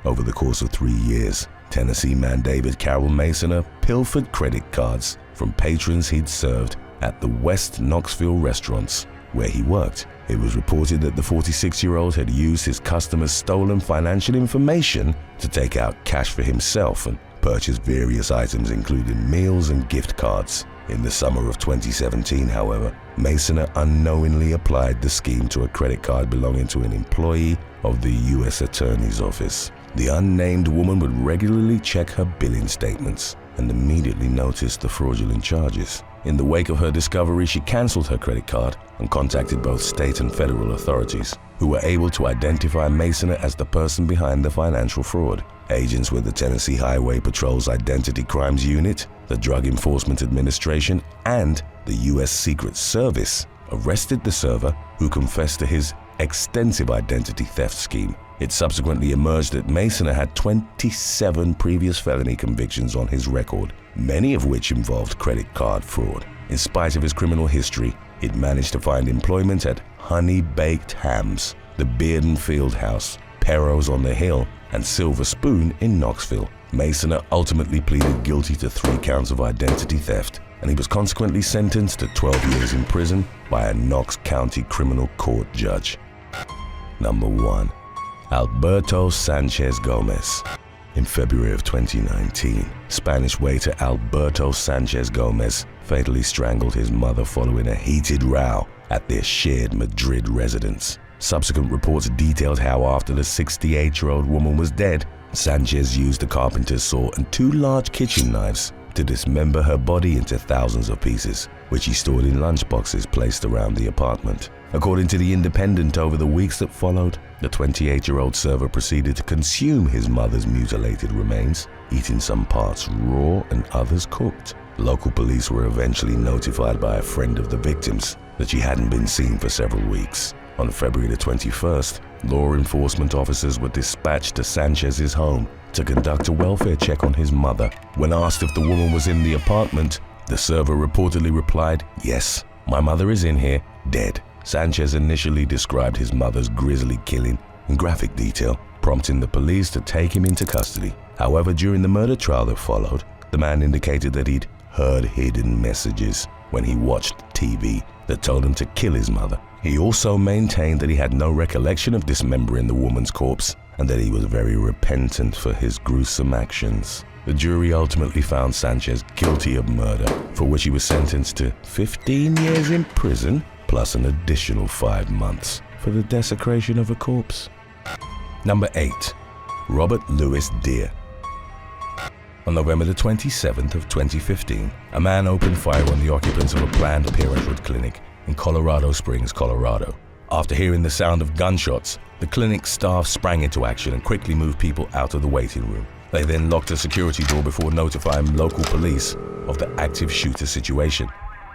Over the course of 3 years, Tennessee man David Carroll Masoner pilfered credit cards from patrons he'd served at the West Knoxville restaurants where he worked. It was reported that the 46-year-old had used his customers' stolen financial information to take out cash for himself and purchase various items including meals and gift cards. In the summer of 2017, however, Masoner unknowingly applied the scheme to a credit card belonging to an employee of the U.S. Attorney's Office. The unnamed woman would regularly check her billing statements and immediately noticed the fraudulent charges. In the wake of her discovery, she canceled her credit card and contacted both state and federal authorities, who were able to identify Masoner as the person behind the financial fraud. Agents with the Tennessee Highway Patrol's Identity Crimes Unit, the Drug Enforcement Administration, and the U.S. Secret Service arrested the server, who confessed to his extensive identity theft scheme. It subsequently emerged that Masoner had 27 previous felony convictions on his record, many of which involved credit card fraud. In spite of his criminal history, he'd managed to find employment at Honey Baked Hams, the Bearden Field House, Perro's on the Hill, and Silver Spoon in Knoxville. Masoner ultimately pleaded guilty to 3 counts of identity theft, and he was consequently sentenced to 12 years in prison by a Knox County Criminal Court judge. Number 1. Alberto Sanchez Gomez. In February of 2019, Spanish waiter Alberto Sanchez Gomez fatally strangled his mother following a heated row at their shared Madrid residence. Subsequent reports detailed how after the 68-year-old woman was dead, Sanchez used a carpenter's saw and 2 large kitchen knives to dismember her body into thousands of pieces, which he stored in lunchboxes placed around the apartment. According to The Independent, over the weeks that followed, the 28-year-old server proceeded to consume his mother's mutilated remains, eating some parts raw and others cooked. Local police were eventually notified by a friend of the victims that she hadn't been seen for several weeks. On February the 21st, law enforcement officers were dispatched to Sanchez's home to conduct a welfare check on his mother. When asked if the woman was in the apartment, the server reportedly replied, "Yes, my mother is in here, dead." Sanchez initially described his mother's grisly killing in graphic detail, prompting the police to take him into custody. However, during the murder trial that followed, the man indicated that he'd heard hidden messages when he watched TV that told him to kill his mother. He also maintained that he had no recollection of dismembering the woman's corpse and that he was very repentant for his gruesome actions. The jury ultimately found Sanchez guilty of murder, for which he was sentenced to 15 years in prison plus an additional 5 months for the desecration of a corpse. Number 8. Robert Louis Deere. On November the 27th of 2015, a man opened fire on the occupants of a Planned Parenthood clinic in Colorado Springs, Colorado. After hearing the sound of gunshots, the clinic staff sprang into action and quickly moved people out of the waiting room. They then locked a security door before notifying local police of the active shooter situation.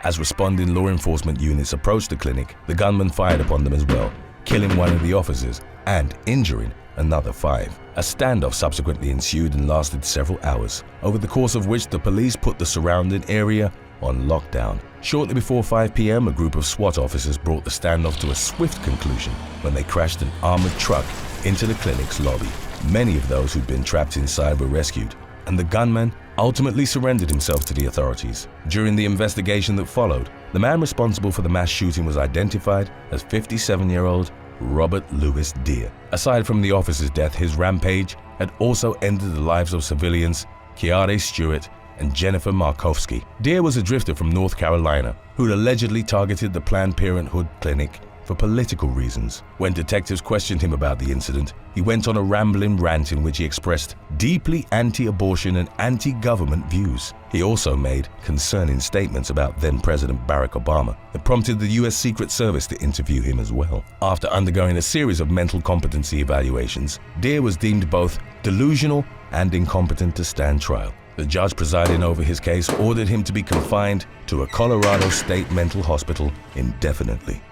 As responding law enforcement units approached the clinic, the gunman fired upon them as well, killing one of the officers and injuring another 5. A standoff subsequently ensued and lasted several hours, over the course of which the police put the surrounding area on lockdown. Shortly before 5 p.m., a group of SWAT officers brought the standoff to a swift conclusion when they crashed an armored truck into the clinic's lobby. Many of those who'd been trapped inside were rescued, and the gunman ultimately surrendered himself to the authorities. During the investigation that followed, the man responsible for the mass shooting was identified as 57-year-old Robert Louis Deere. Aside from the officer's death, his rampage had also ended the lives of civilians Kiare Stewart and Jennifer Markowski. Deere was a drifter from North Carolina who'd allegedly targeted the Planned Parenthood clinic for political reasons. When detectives questioned him about the incident, he went on a rambling rant in which he expressed deeply anti-abortion and anti-government views. He also made concerning statements about then-President Barack Obama that prompted the U.S. Secret Service to interview him as well. After undergoing a series of mental competency evaluations, Deere was deemed both delusional and incompetent to stand trial. The judge presiding over his case ordered him to be confined to a Colorado State mental hospital indefinitely.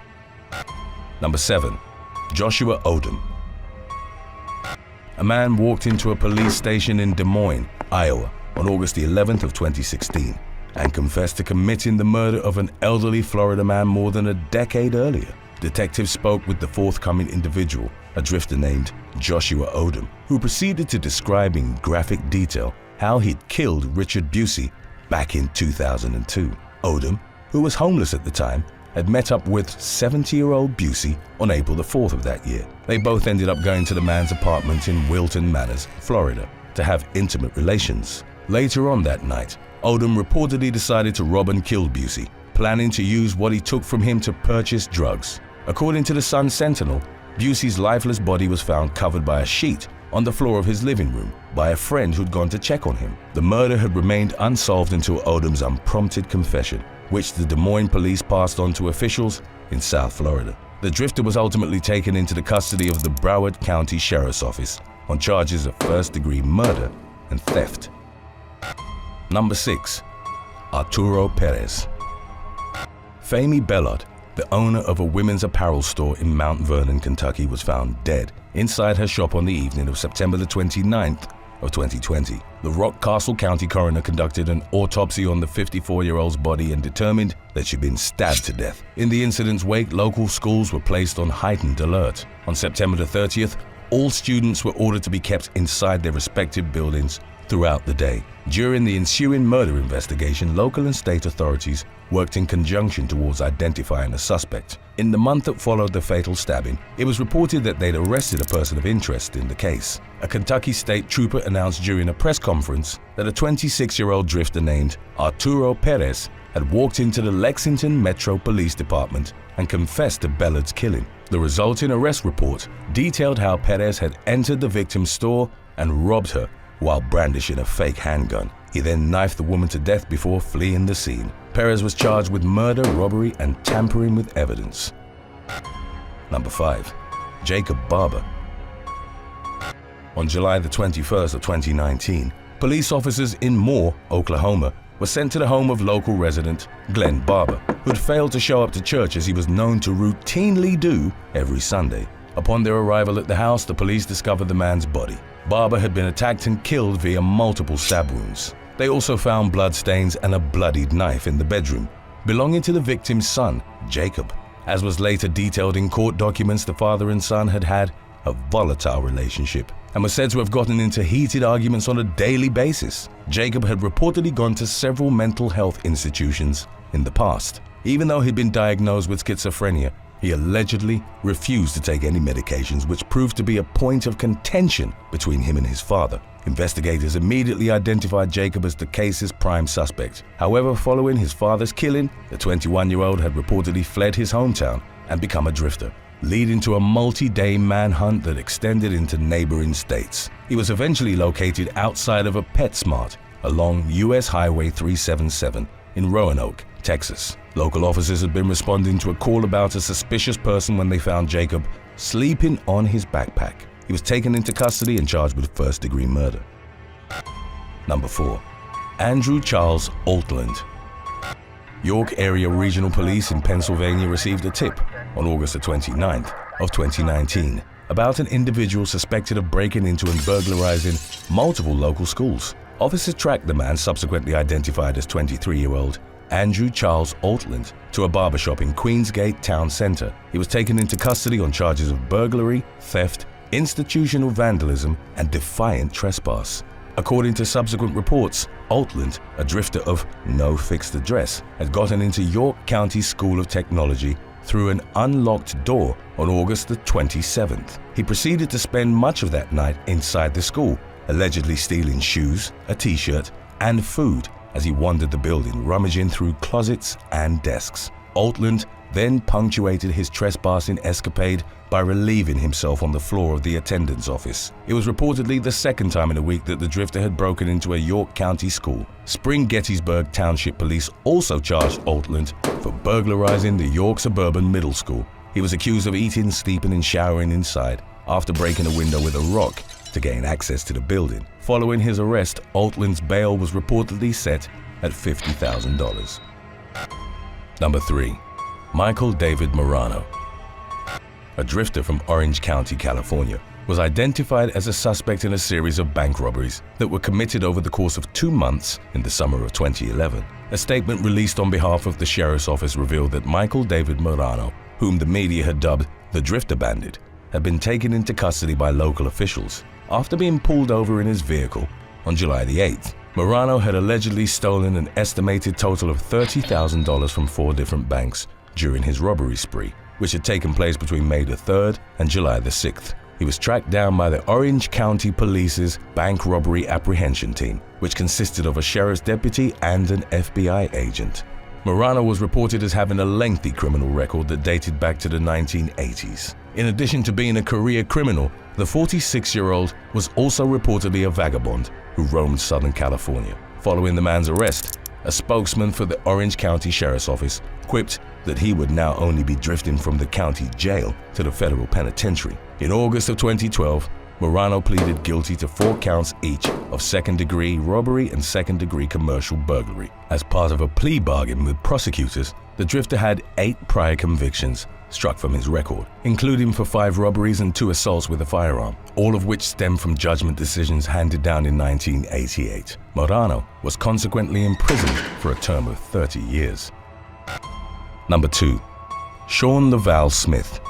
Number 7. Joshua Odom. A man walked into a police station in Des Moines, Iowa, on August the 11th of 2016 and confessed to committing the murder of an elderly Florida man more than a decade earlier. Detectives spoke with the forthcoming individual, a drifter named Joshua Odom, who proceeded to describe in graphic detail how he'd killed Richard Busey back in 2002. Odom, who was homeless at the time, had met up with 70-year-old Busey on April the 4th of that year. They both ended up going to the man's apartment in Wilton Manors, Florida, to have intimate relations. Later on that night, Odom reportedly decided to rob and kill Busey, planning to use what he took from him to purchase drugs. According to the Sun-Sentinel, Busey's lifeless body was found covered by a sheet on the floor of his living room by a friend who'd gone to check on him. The murder had remained unsolved until Odom's unprompted confession, which the Des Moines police passed on to officials in South Florida. The drifter was ultimately taken into the custody of the Broward County Sheriff's Office on charges of first-degree murder and theft. Number 6. Arturo Perez. Famie Bellot, the owner of a women's apparel store in Mount Vernon, Kentucky, was found dead inside her shop on the evening of September the 29th of 2020. The Rock Castle County coroner conducted an autopsy on the 54-year-old's body and determined that she'd been stabbed to death. In the incident's wake, local schools were placed on heightened alert. On September the 30th, all students were ordered to be kept inside their respective buildings throughout the day. During the ensuing murder investigation, local and state authorities worked in conjunction towards identifying a suspect. In the month that followed the fatal stabbing, it was reported that they'd arrested a person of interest in the case. A Kentucky state trooper announced during a press conference that a 26-year-old drifter named Arturo Perez had walked into the Lexington Metro Police Department and confessed to Bellard's killing. The resulting arrest report detailed how Perez had entered the victim's store and robbed her while brandishing a fake handgun. He then knifed the woman to death before fleeing the scene. Perez was charged with murder, robbery, and tampering with evidence. Number 5. Jacob Barber. On July the 21st of 2019, police officers in Moore, Oklahoma, were sent to the home of local resident Glenn Barber, who had failed to show up to church as he was known to routinely do every Sunday. Upon their arrival at the house, the police discovered the man's body. Barber had been attacked and killed via multiple stab wounds. They also found bloodstains and a bloodied knife in the bedroom, belonging to the victim's son, Jacob. As was later detailed in court documents, the father and son had had a volatile relationship and were said to have gotten into heated arguments on a daily basis. Jacob had reportedly gone to several mental health institutions in the past. Even though he'd been diagnosed with schizophrenia, he allegedly refused to take any medications, which proved to be a point of contention between him and his father. Investigators immediately identified Jacob as the case's prime suspect. However, following his father's killing, the 21-year-old had reportedly fled his hometown and become a drifter, leading to a multi-day manhunt that extended into neighboring states. He was eventually located outside of a PetSmart along US Highway 377 in Roanoke, Texas. Local officers had been responding to a call about a suspicious person when they found Jacob sleeping on his backpack. He was taken into custody and charged with first-degree murder. Number 4. Andrew Charles Altland. York Area Regional Police in Pennsylvania received a tip on August the 29th of 2019 about an individual suspected of breaking into and burglarizing multiple local schools. Officers tracked the man, subsequently identified as 23-year-old Andrew Charles Altland, to a barbershop in Queensgate Town Center. He was taken into custody on charges of burglary, theft, institutional vandalism, and defiant trespass. According to subsequent reports, Altland, a drifter of no fixed address, had gotten into York County School of Technology through an unlocked door on August the 27th. He proceeded to spend much of that night inside the school, allegedly stealing shoes, a t-shirt, and food as he wandered the building, rummaging through closets and desks. Altland then punctuated his trespassing escapade by relieving himself on the floor of the attendance office. It was reportedly the second time in a week that the drifter had broken into a York County school. Spring Gettysburg Township Police also charged Altland for burglarizing the York Suburban Middle School. He was accused of eating, sleeping, and showering inside after breaking a window with a rock to gain access to the building. Following his arrest, Altland's bail was reportedly set at $50,000. Number 3. Michael David Morano. A drifter from Orange County, California, was identified as a suspect in a series of bank robberies that were committed over the course of 2 months in the summer of 2011. A statement released on behalf of the sheriff's office revealed that Michael David Morano, whom the media had dubbed the Drifter Bandit, had been taken into custody by local officials after being pulled over in his vehicle on July the 8th. Morano had allegedly stolen an estimated total of $30,000 from 4 different banks during his robbery spree, which had taken place between May the 3rd and July the 6th. He was tracked down by the Orange County Police's Bank Robbery Apprehension Team, which consisted of a sheriff's deputy and an FBI agent. Morano was reported as having a lengthy criminal record that dated back to the 1980s. In addition to being a career criminal, the 46-year-old was also reportedly a vagabond who roamed Southern California. Following the man's arrest, a spokesman for the Orange County Sheriff's Office quipped that he would now only be drifting from the county jail to the federal penitentiary. In August of 2012, Morano pleaded guilty to 4 counts each of second-degree robbery and second-degree commercial burglary. As part of a plea bargain with prosecutors, the drifter had 8 prior convictions struck from his record, including for 5 robberies and 2 assaults with a firearm, all of which stemmed from judgment decisions handed down in 1988. Morano was consequently imprisoned for a term of 30 years. Number 2. Sean Laval Smith.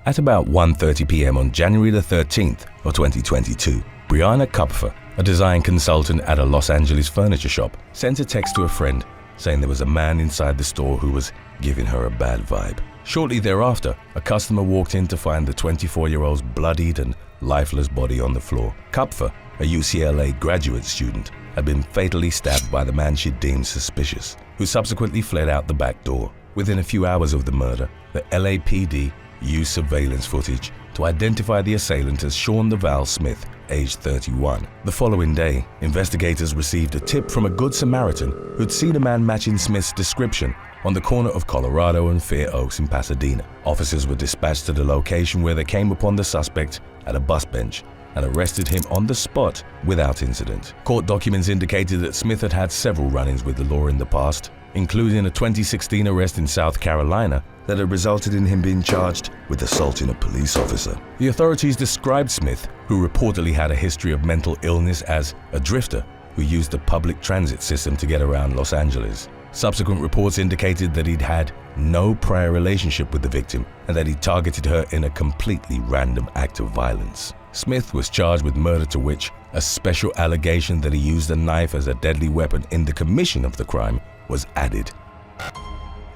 At about 1:30 p.m. on January the 13th of 2022, Brianna Kupfer, a design consultant at a Los Angeles furniture shop, sent a text to a friend saying there was a man inside the store who was giving her a bad vibe. Shortly thereafter, a customer walked in to find the 24-year-old's bloodied and lifeless body on the floor. Kupfer, a UCLA graduate student, had been fatally stabbed by the man she deemed suspicious, who subsequently fled out the back door. Within a few hours of the murder, the LAPD used surveillance footage to identify the assailant as Sean DeVal Smith, aged 31. The following day, investigators received a tip from a Good Samaritan who'd seen a man matching Smith's description on the corner of Colorado and Fair Oaks in Pasadena. Officers were dispatched to the location where they came upon the suspect at a bus bench and arrested him on the spot without incident. Court documents indicated that Smith had had several run-ins with the law in the past, including a 2016 arrest in South Carolina that had resulted in him being charged with assaulting a police officer. The authorities described Smith, who reportedly had a history of mental illness, as a drifter who used the public transit system to get around Los Angeles. Subsequent reports indicated that he'd had no prior relationship with the victim and that he targeted her in a completely random act of violence. Smith was charged with murder, to which a special allegation that he used a knife as a deadly weapon in the commission of the crime was added.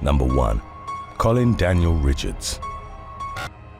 Number 1. Colin Daniel Richards.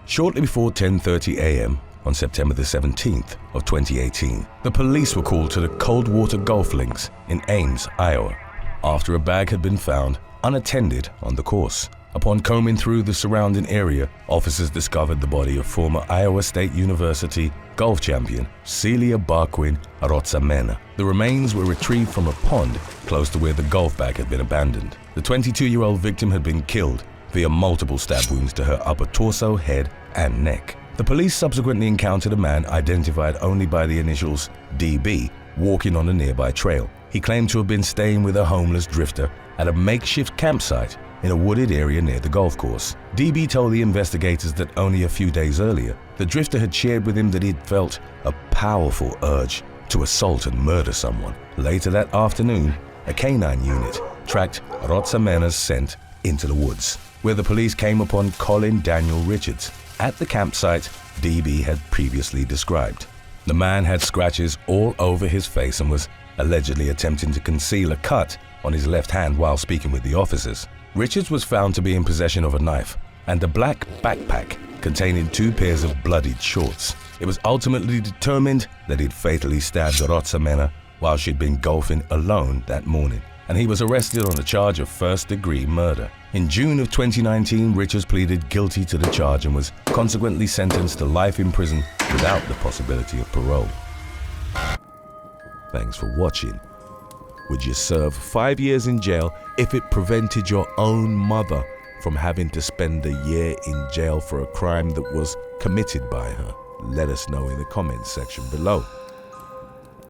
Shortly before 10:30 a.m. on September the 17th of 2018, the police were called to the Coldwater Golf Links in Ames, Iowa, after a bag had been found unattended on the course. Upon combing through the surrounding area, officers discovered the body of former Iowa State University golf champion Celia Barquin Arozamena. The remains were retrieved from a pond close to where the golf bag had been abandoned. The 22-year-old victim had been killed via multiple stab wounds to her upper torso, head, and neck. The police subsequently encountered a man identified only by the initials DB walking on a nearby trail. He claimed to have been staying with a homeless drifter at a makeshift campsite in a wooded area near the golf course. DB told the investigators that only a few days earlier, the drifter had shared with him that he'd felt a powerful urge to assault and murder someone. Later that afternoon, a canine unit tracked Arozamena's scent into the woods, where the police came upon Colin Daniel Richards at the campsite DB had previously described. The man had scratches all over his face and was allegedly attempting to conceal a cut on his left hand while speaking with the officers. Richards was found to be in possession of a knife and a black backpack containing 2 pairs of bloodied shorts. It was ultimately determined that he'd fatally stabbed Arozamena while she'd been golfing alone that morning, and he was arrested on a charge of first-degree murder. In June of 2019, Richards pleaded guilty to the charge and was consequently sentenced to life in prison without the possibility of parole. Thanks for watching. Would you serve 5 years in jail if it prevented your own mother from having to spend a year in jail for a crime that was committed by her? Let us know in the comments section below.